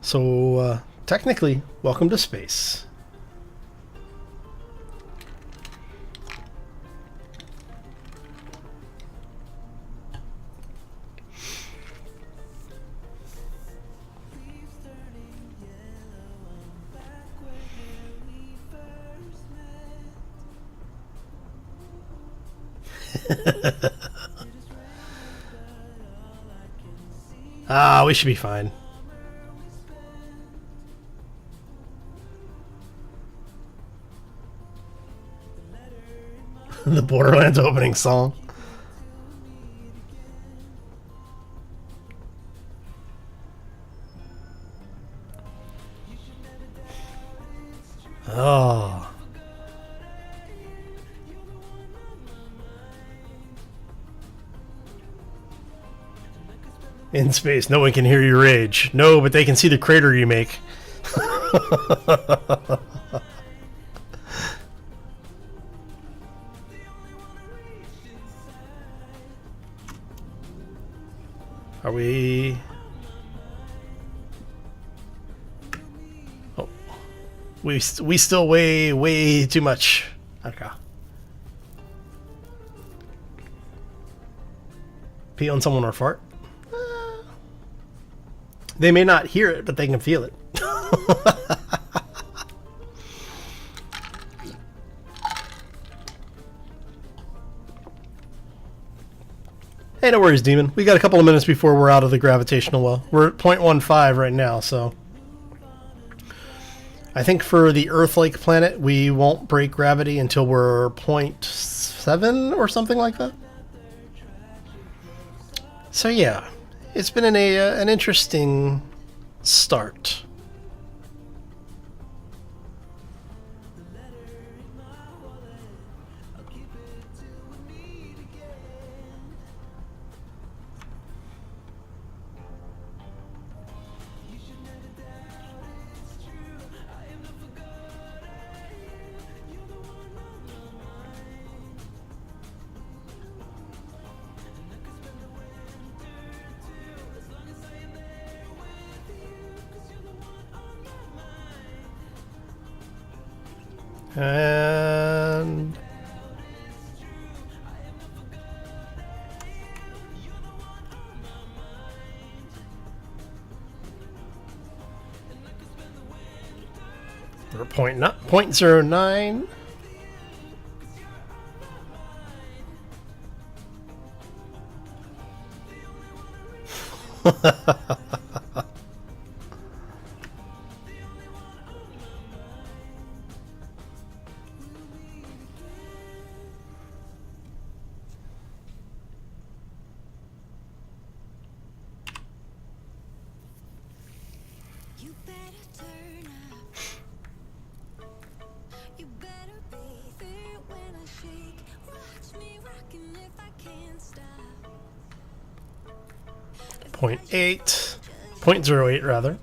So technically, welcome to space. We should be fine. The Borderlands opening song. Oh. In space, no one can hear you rage. No, but they can see the crater you make. Are we... Oh. We still weigh way too much. Okay. Pee on someone or fart? They may not hear it, but they can feel it. Hey, no worries, Demon. We got a couple of minutes before we're out of the gravitational well. We're at 0.15 right now, so... I think for the Earth-like planet, we won't break gravity until we're 0.7 or something like that. So yeah, it's been an interesting start. And we're 0.09. Point 0.08 rather.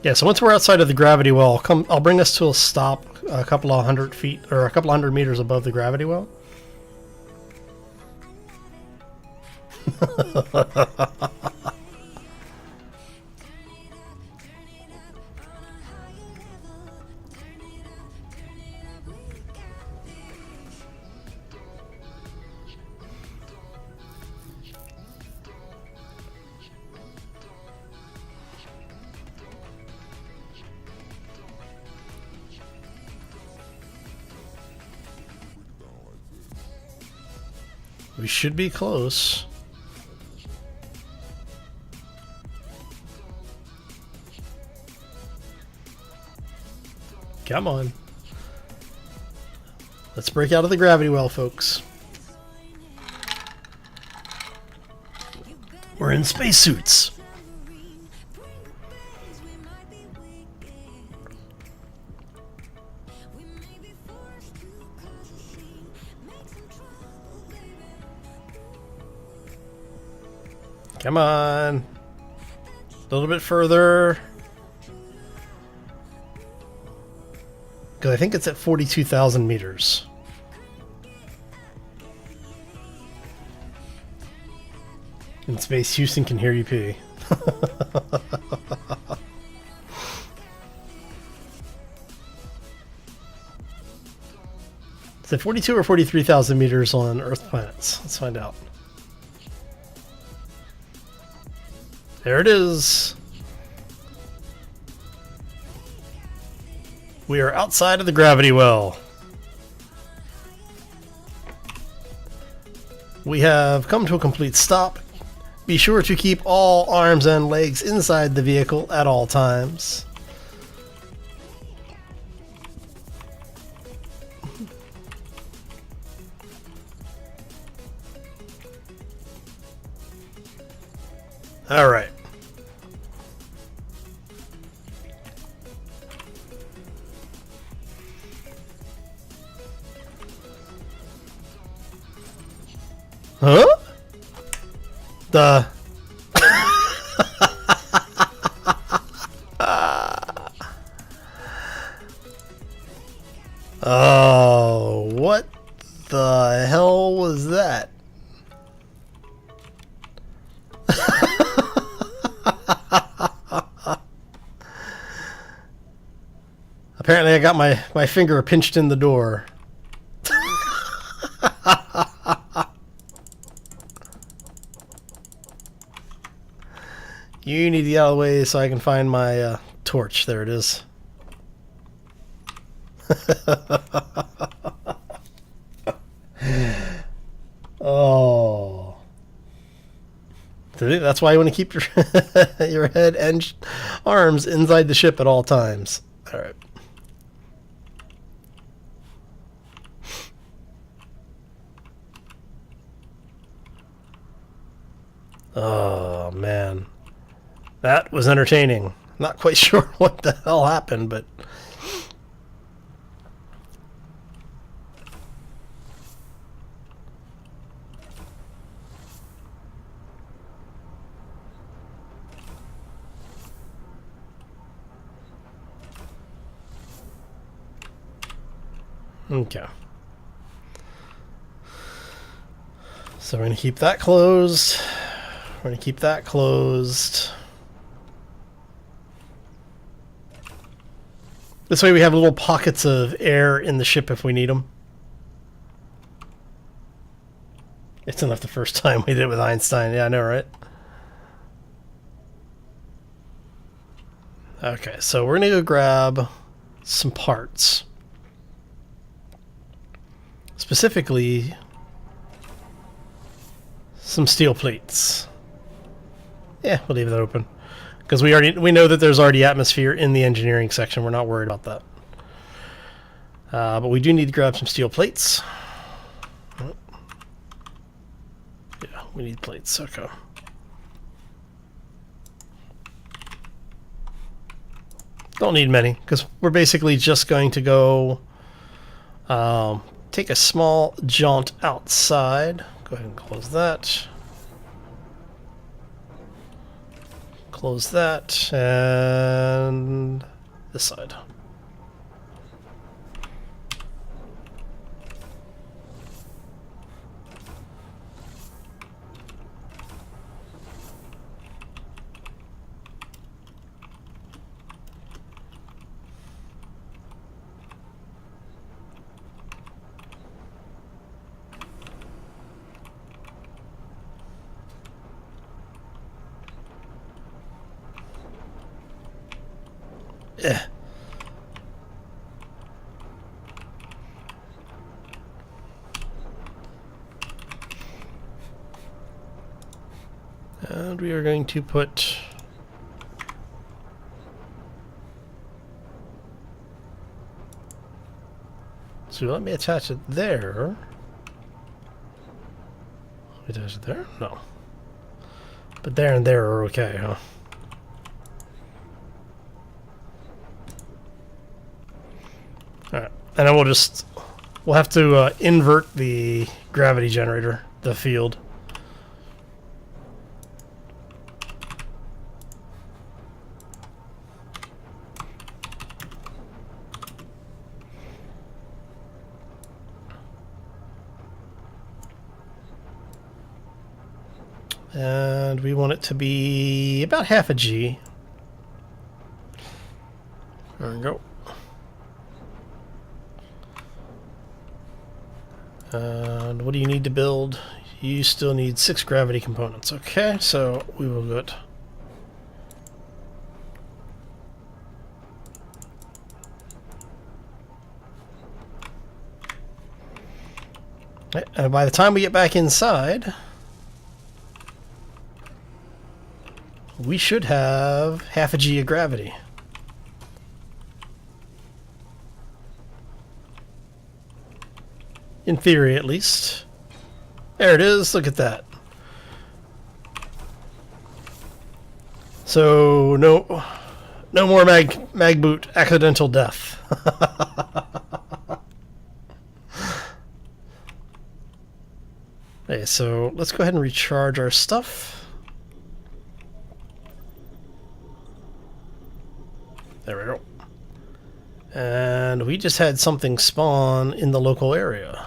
Yeah, so once we're outside of the gravity well, I'll bring us to a stop a couple of 100 feet or a couple 100 meters above the gravity well. We should be close. Come on. Let's break out of the gravity well, folks. We're in spacesuits. Come on. A little bit further. Because I think it's at 42,000 meters. In space, Houston can hear you pee. Is it 42 or 43,000 meters on Earth planets? Let's find out. There it is. We are outside of the gravity well. We have come to a complete stop. Be sure to keep all arms and legs inside the vehicle at all times. All right. Huh? The Oh, what the hell was that? Apparently I got my finger pinched in the door. You need to get out of the way so I can find my torch. There it is. Oh. That's why you want to keep your head and arms inside the ship at all times. All right. Oh, man. That was entertaining. Not quite sure what the hell happened, but... Okay. So we're going to keep that closed. We're going to keep that closed. This way we have little pockets of air in the ship if we need them. It's enough the first time we did it with Einstein. Yeah, I know, right? Okay, so we're going to go grab some parts. Specifically, some steel plates. Yeah, we'll leave that open. Because we know that there's already atmosphere in the engineering section. We're not worried about that. But we do need to grab some steel plates. Yeah, we need plates. Okay. Don't need many, because we're basically just going to go take a small jaunt outside. Go ahead and close that. Close that, and this side. Yeah. And we are going to put so let me attach it there. Attach it there? No. But there and there are okay, huh? Alright. And then we'll have to invert the gravity generator, the field. And we want it to be about half a G. There we go. And what do you need to build? You still need 6 gravity components. Okay, so we will do it. And by the time we get back inside, we should have half a G of gravity. In theory, at least. There it is. Look at that. So no more mag boot accidental death. Okay, so let's go ahead and recharge our stuff. There we go. And we just had something spawn in the local area.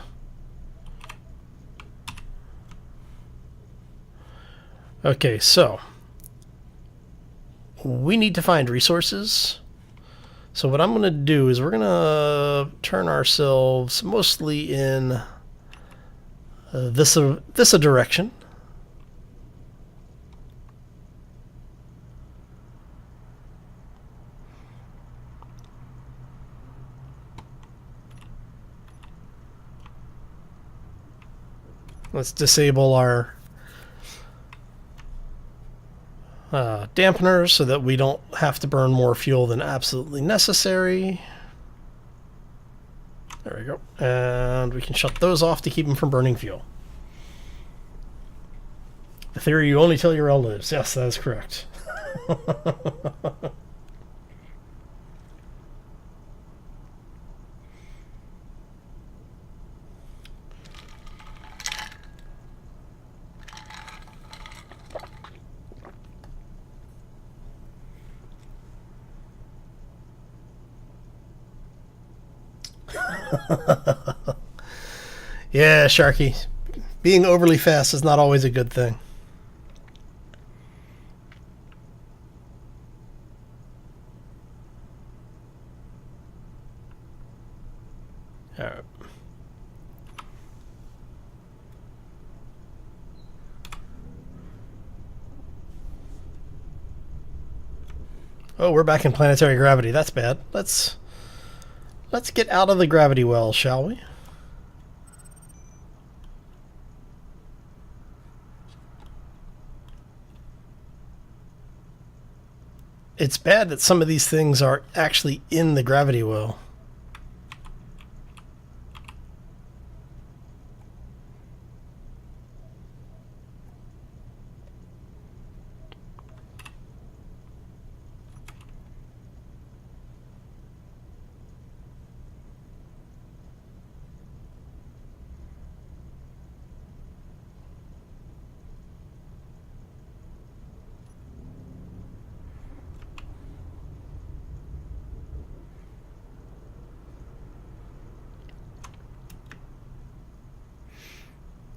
Okay, so we need to find resources. So what I'm going to do is we're going to turn ourselves mostly in this direction. Let's disable our dampeners so that we don't have to burn more fuel than absolutely necessary. There we go. And we can shut those off to keep them from burning fuel. The theory you only tell your relatives. Yes, that is correct. Yeah, Sharky. Being overly fast is not always a good thing. All right. Oh, we're back in planetary gravity. That's bad. Let's get out of the gravity well, shall we? It's bad that some of these things are actually in the gravity well.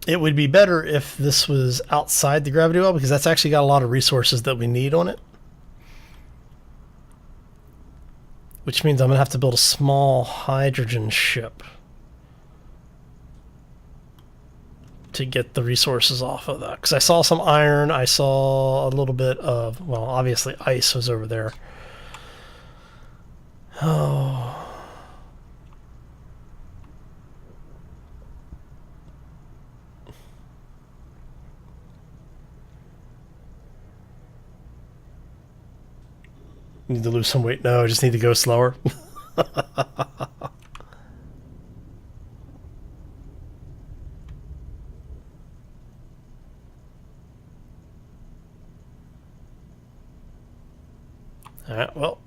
It would be better if this was outside the gravity well, because that's actually got a lot of resources that we need on it. Which means I'm going to have to build a small hydrogen ship to get the resources off of that. Because I saw some iron, I saw a little bit of, well, obviously ice was over there. Oh. Need to lose some weight? No, I just need to go slower. Alright, well.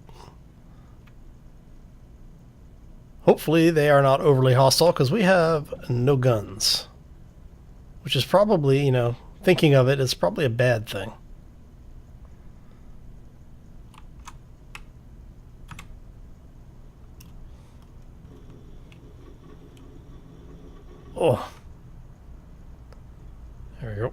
Hopefully they are not overly hostile, because we have no guns. Which is probably, you know, thinking of it, is probably a bad thing. Oh. There we go.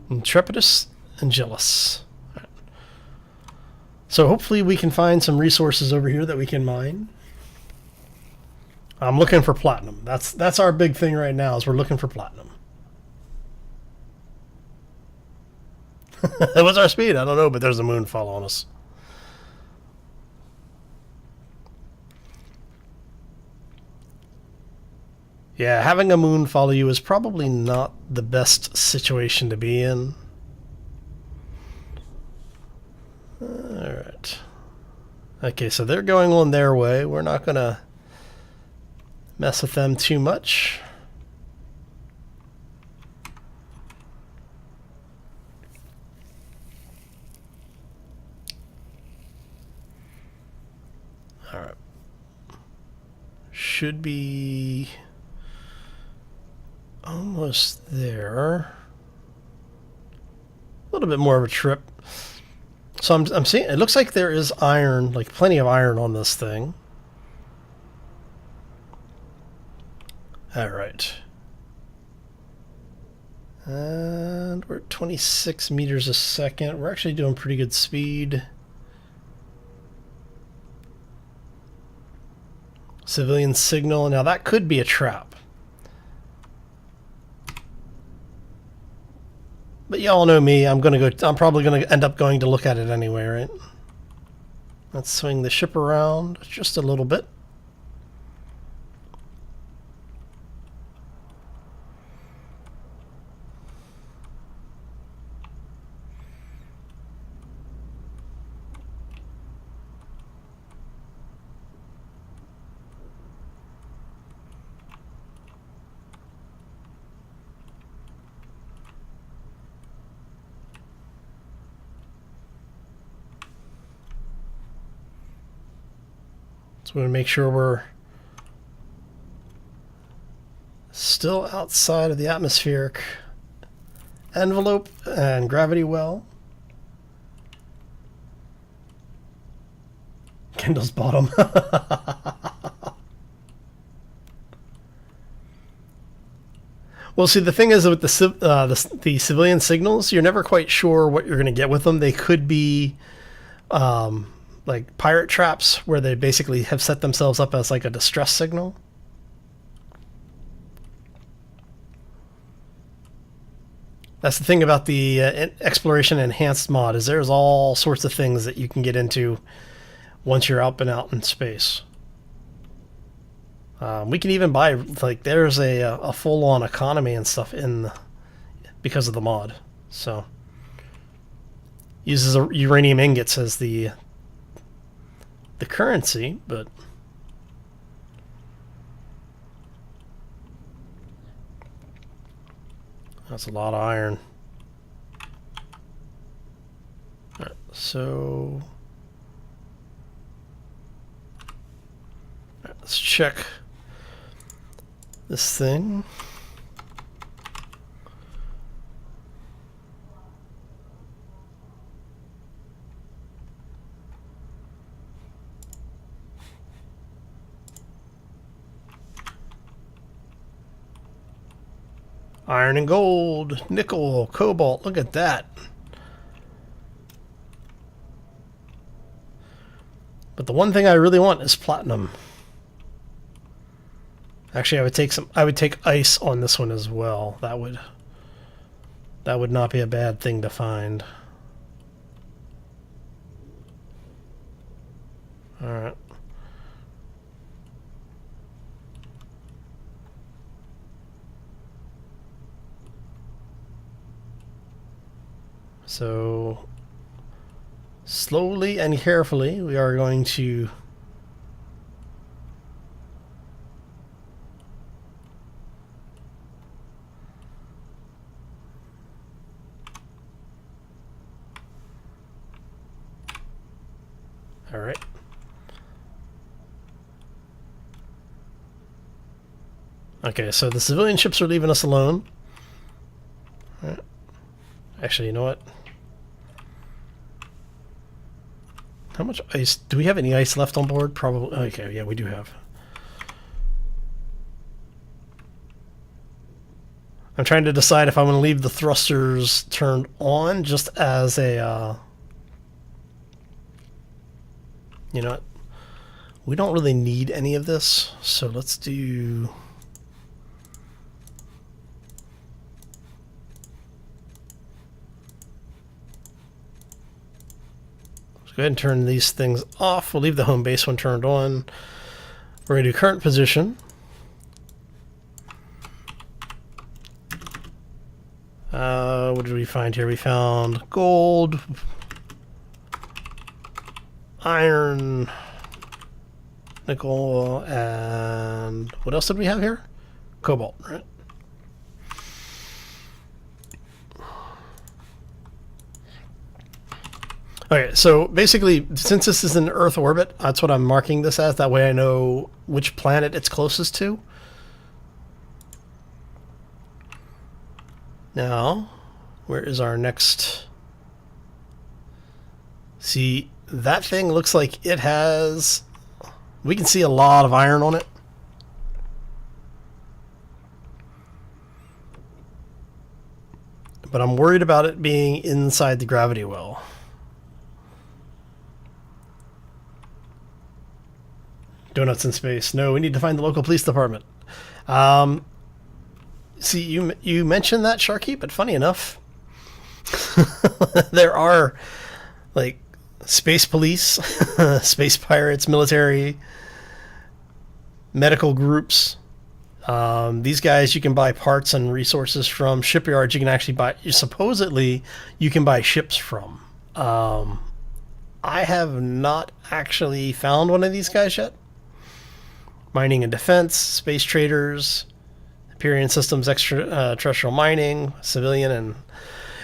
Intrepidus and jealous. Right. So hopefully we can find some resources over here that we can mine. I'm looking for platinum. That's our big thing right now, is we're looking for platinum. What's our speed? I don't know, but there's a moon following us. Yeah, having a moon follow you is probably not the best situation to be in. Alright. Okay, so they're going on their way. We're not going to mess with them too much. Alright. Should be almost there. A little bit more of a trip. So I'm seeing, it looks like there is iron, like plenty of iron on this thing. Alright. And we're at 26 meters a second. We're actually doing pretty good speed. Civilian signal. Now that could be a trap. But y'all know me. I'm probably gonna end up going to look at it anyway, right? Let's swing the ship around just a little bit. So we want to make sure we're still outside of the atmospheric envelope and gravity well. Kendall's bottom. Well, see, the thing is with the civilian signals, you're never quite sure what you're going to get with them. They could be like pirate traps, where they basically have set themselves up as like a distress signal. That's the thing about the exploration enhanced mod, is there's all sorts of things that you can get into once you're up and out in space. We can even buy, like, there's a full-on economy and stuff because of the mod. So uses uranium ingots as the currency, but that's a lot of iron. All right, so let's check this thing. Iron and gold, nickel, cobalt, look at that. But the one thing I really want is platinum. Actually, I would take ice on this one as well. That would not be a bad thing to find. All right. So slowly and carefully we are going to all right. Okay, so the civilian ships are leaving us alone. All right. Actually, you know what? How much ice? Do we have any ice left on board? Probably. Okay, yeah, we do have. I'm trying to decide if I want to leave the thrusters turned on just as a, you know what? We don't really need any of this, so let's do... Go ahead and turn these things off. We'll leave the home base one turned on. We're going to do current position. What did we find here? We found gold, iron, nickel, and what else did we have here? Cobalt, right? Okay, so basically, since this is in Earth orbit, that's what I'm marking this as. That way I know which planet it's closest to. Now, where is our next... See, that thing looks like it has... We can see a lot of iron on it. But I'm worried about it being inside the gravity well. Donuts in space. No, we need to find the local police department. See, you mentioned that, Sharky, but funny enough, there are like space police, space pirates, military, medical groups. These guys you can buy parts and resources from. Shipyards you can actually buy. Supposedly you can buy ships from. I have not actually found one of these guys yet. Mining and defense, space traders, Empyrean systems, extraterrestrial mining, civilian,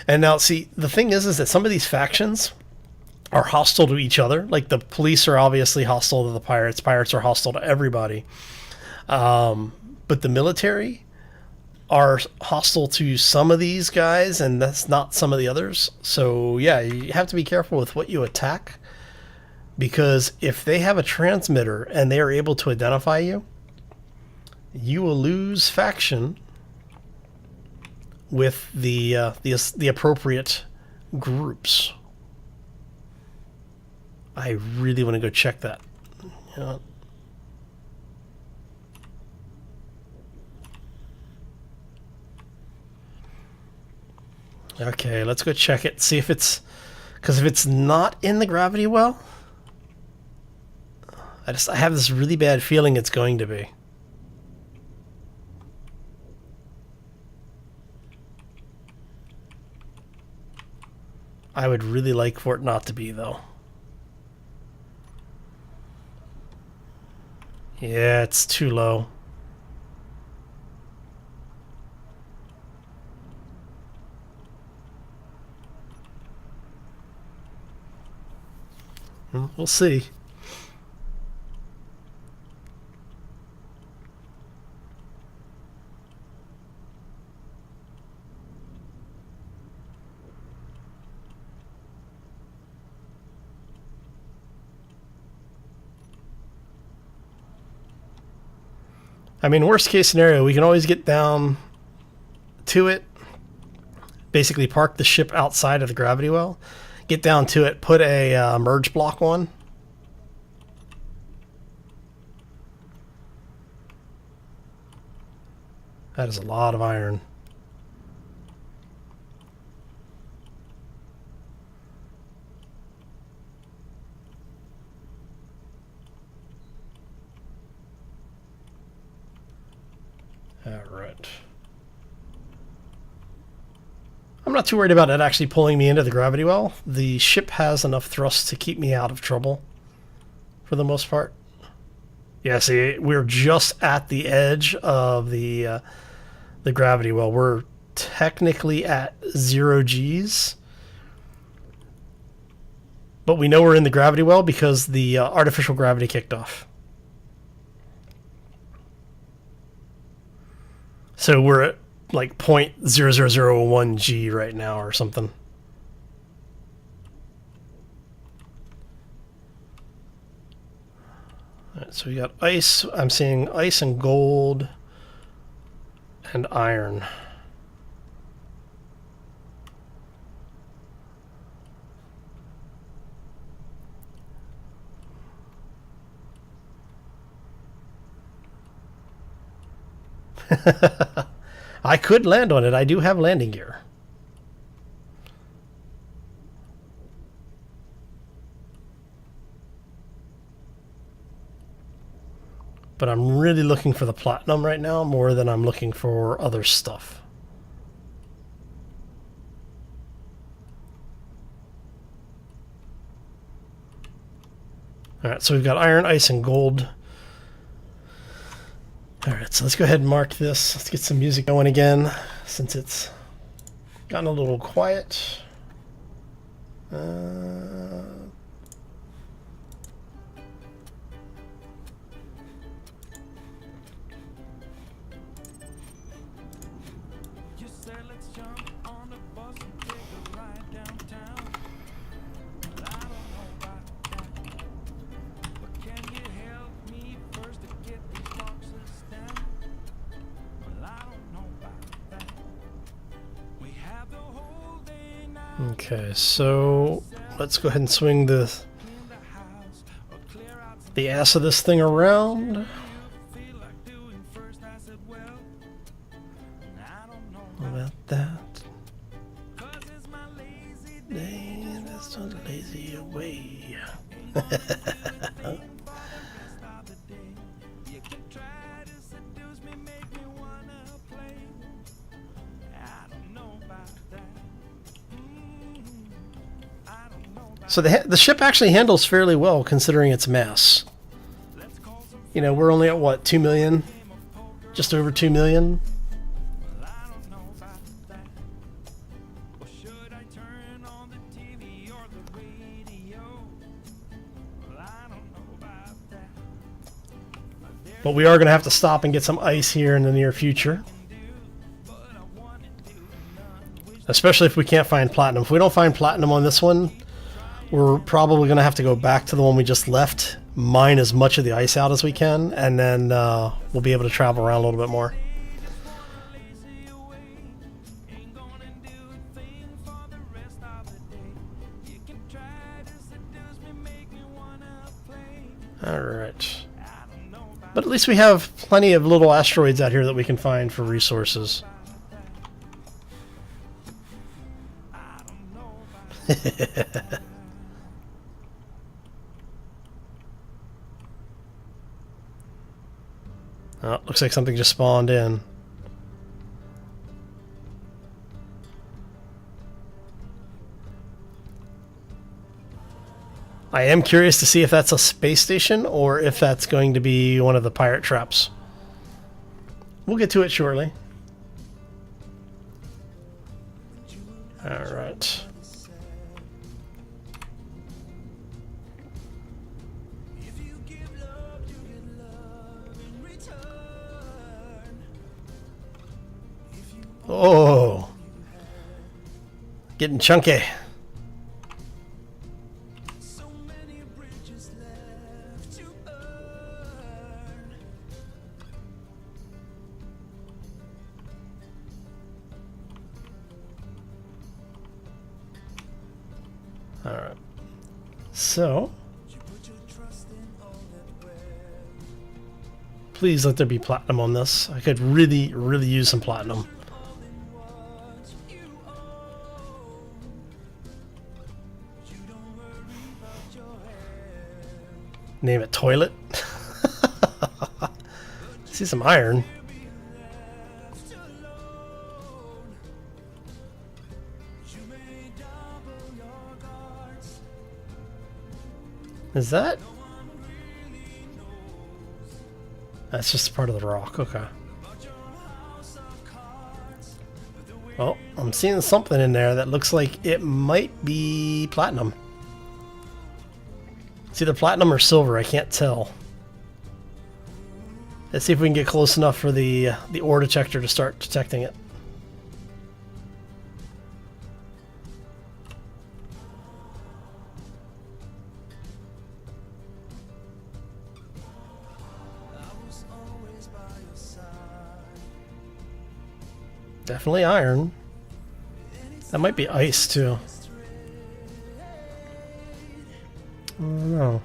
and now see, the thing is that some of these factions are hostile to each other. Like the police are obviously hostile to the pirates. Pirates are hostile to everybody. But the military are hostile to some of these guys, and that's not some of the others. So yeah, you have to be careful with what you attack. Because if they have a transmitter and they are able to identify you, you will lose faction with the appropriate groups. I really want to go check that. Yeah. Okay, let's go check it. See if it's... Because if it's not in the gravity well, I have this really bad feeling it's going to be. I would really like for it not to be, though. Yeah, it's too low. We'll see. I mean, worst case scenario, we can always get down to it, basically park the ship outside of the gravity well, get down to it, put a merge block on. That is a lot of iron. All right. I'm not too worried about it actually pulling me into the gravity well. The ship has enough thrust to keep me out of trouble for the most part. Yeah, see, we're just at the edge of the gravity well. We're technically at 0 Gs. But we know we're in the gravity well because the artificial gravity kicked off. So we're at like 0.0001 G right now or something. All right, so we got ice. I'm seeing ice and gold and iron. I could land on it. I do have landing gear. But I'm really looking for the platinum right now more than I'm looking for other stuff. Alright, so we've got iron, ice, and gold. Alright, so let's go ahead and mark this. Let's get some music going again, since it's gotten a little quiet. Okay, so let's go ahead and swing the ass of this thing around. About that. Dang, that's not lazy away. So the ship actually handles fairly well considering its mass. You know, we're only at what, 2 million? Just over 2 million? But we are going to have to stop and get some ice here in the near future. Especially if we can't find platinum. If we don't find platinum on this one, we're probably going to have to go back to the one we just left, mine as much of the ice out as we can, and then we'll be able to travel around a little bit more. Alright. But at least we have plenty of little asteroids out here that we can find for resources. Oh, looks like something just spawned in. I am curious to see if that's a space station or if that's going to be one of the pirate traps. We'll get to it shortly. Alright. Oh, getting chunky. All right. So, please let there be platinum on this. I could really use some platinum. Name it toilet. See some iron. Is that? That's just part of the rock. Okay. Well, I'm seeing something in there that looks like it might be platinum. It's either platinum or silver, I can't tell. Let's see if we can get close enough for the ore detector to start detecting it. Definitely iron. That might be ice too. I don't know.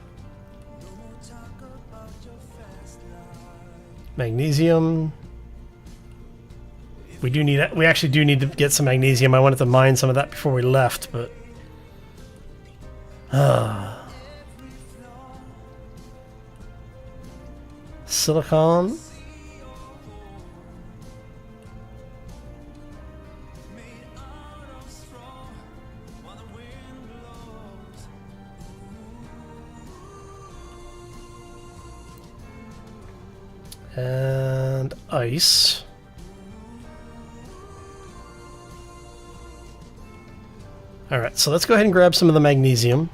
Magnesium. We actually do need to get some magnesium. I wanted to mine some of that before we left, but silicon. And ice. Alright, so let's go ahead and grab some of the magnesium.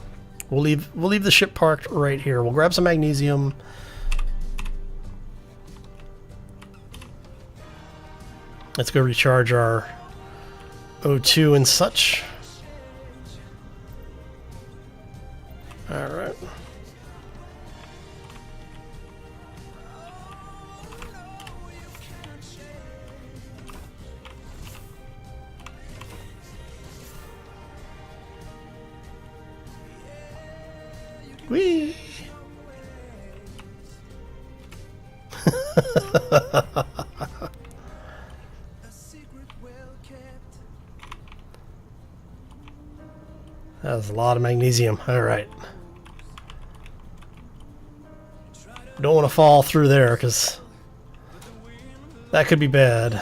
We'll leave the ship parked right here. We'll grab some magnesium. Let's go recharge our O2 and such. Alright. Whee! That was a lot of magnesium. All right. Don't want to fall through there because that could be bad.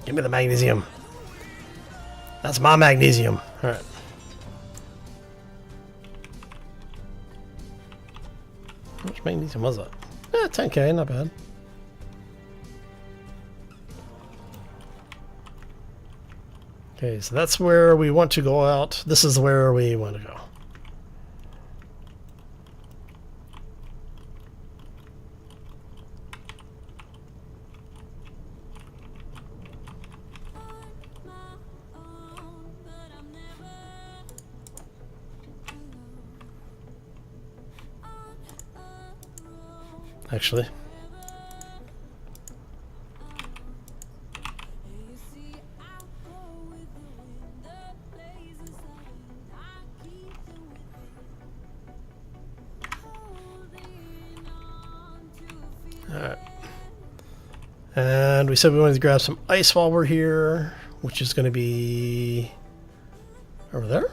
Give me the magnesium. That's my magnesium. All right. How much magnesium was that? Yeah, 10k, not bad. Okay, so that's where we want to go out. This is where we want to go. actually. Alright. And we said we wanted to grab some ice while we're here, which is going to be over there.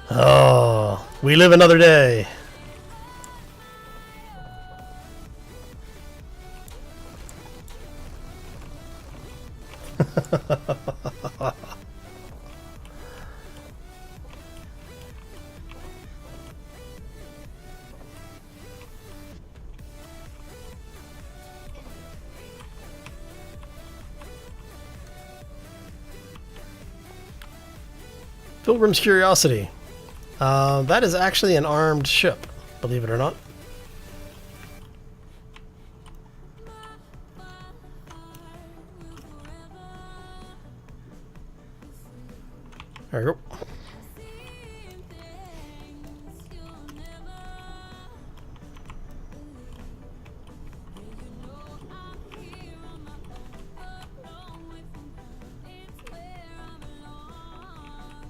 Oh, we live another day. Pilgrim's Curiosity. That is actually an armed ship, believe it or not. There we go.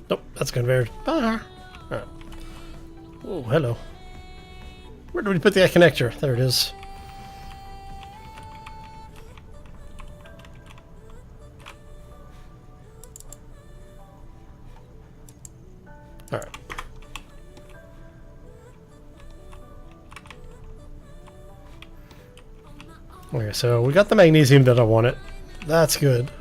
Nope, that's conveyor. Ah. Right. Oh, hello. Where did we put the connector? There it is. All right. Okay, so we got the magnesium that I wanted. That's good.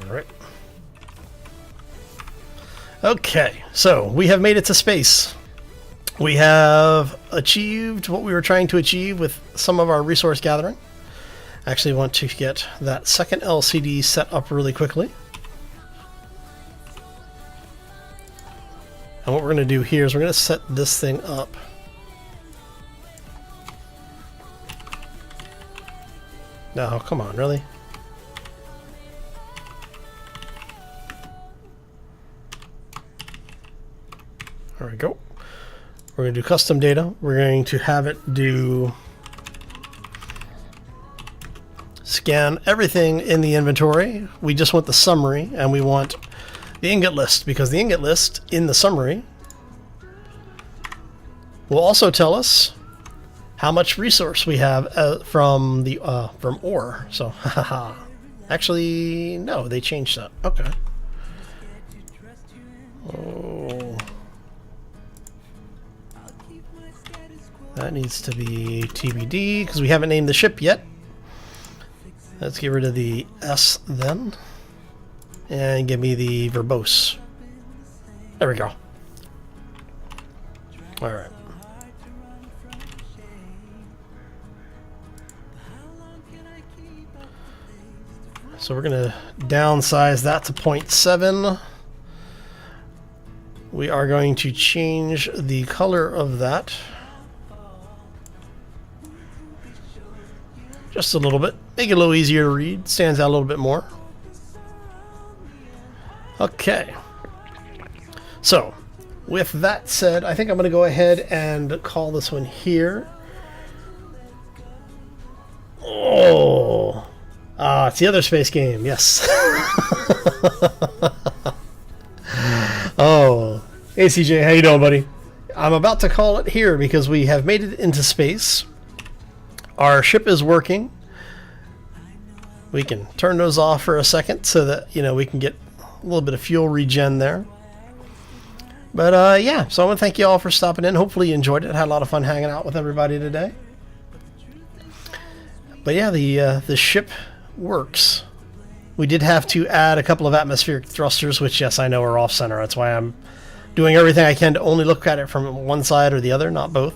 Alright. Okay, so we have made it to space. We have achieved what we were trying to achieve with some of our resource gathering. I actually want to get that second LCD set up really quickly. And what we're going to do here is we're going to set this thing up. No, come on, really? There we go. We're going to do custom data. We're going to have it do scan everything in the inventory. We just want the summary, and we want the ingot list, because the ingot list in the summary will also tell us how much resource we have from ore. So, actually, no, they changed that. Okay. Oh. That needs to be TBD, because we haven't named the ship yet. Let's get rid of the S then. And give me the verbose. There we go. Alright. So we're going to downsize that to 0.7. We are going to change the color of that just a little bit. Make it a little easier to read. Stands out a little bit more. Okay. So, with that said, I think I'm going to go ahead and call this one here. Oh. It's the other space game. Yes. Oh. Hey, CJ. How you doing, buddy? I'm about to call it here because we have made it into space. Our ship is working. We can turn those off for a second so that, we can get a little bit of fuel regen there. But yeah, so I want to thank you all for stopping in. Hopefully you enjoyed it. Had a lot of fun hanging out with everybody today. But yeah, the ship works. We did have to add a couple of atmospheric thrusters, which, yes, I know are off center. That's why I'm doing everything I can to only look at it from one side or the other, not both.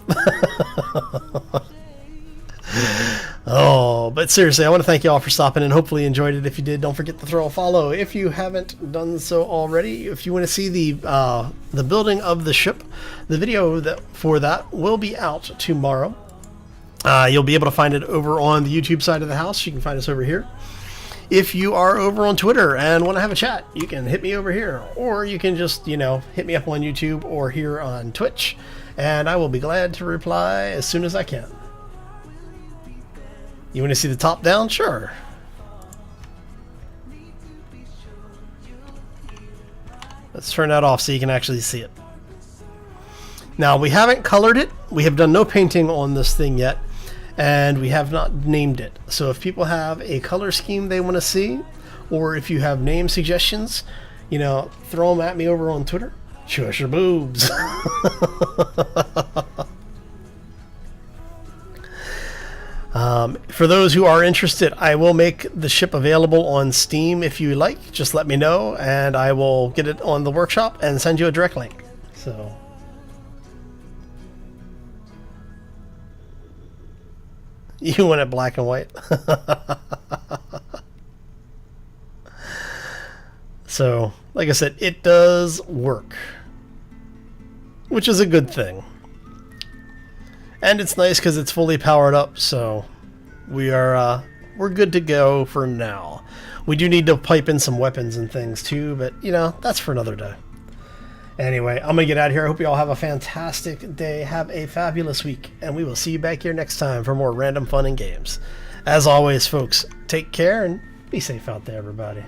Oh, but seriously, I want to thank you all for stopping and hopefully you enjoyed it. If you did, don't forget to throw a follow if you haven't done so already. If you want to see the building of the ship, the video for that will be out tomorrow. You'll be able to find it over on the YouTube side of the house. You can find us over here. If you are over on Twitter and want to have a chat, you can hit me over here, or you can just, hit me up on YouTube or here on Twitch, and I will be glad to reply as soon as I can. You want to see the top down? Sure. Let's turn that off so you can actually see it. Now, we haven't colored it. We have done no painting on this thing yet, and we have not named it. So if people have a color scheme they want to see, or if you have name suggestions, throw them at me over on Twitter. Shush your boobs. For those who are interested, I will make the ship available on Steam if you like. Just let me know, and I will get it on the workshop and send you a direct link. So, you want it black and white? So, like I said, it does work, which is a good thing. And it's nice because it's fully powered up, so we're good to go for now. We do need to pipe in some weapons and things too, but that's for another day. Anyway, I'm gonna get out of here. I hope you all have a fantastic day. Have a fabulous week, and we will see you back here next time for more random fun and games. As always, folks, take care and be safe out there, everybody.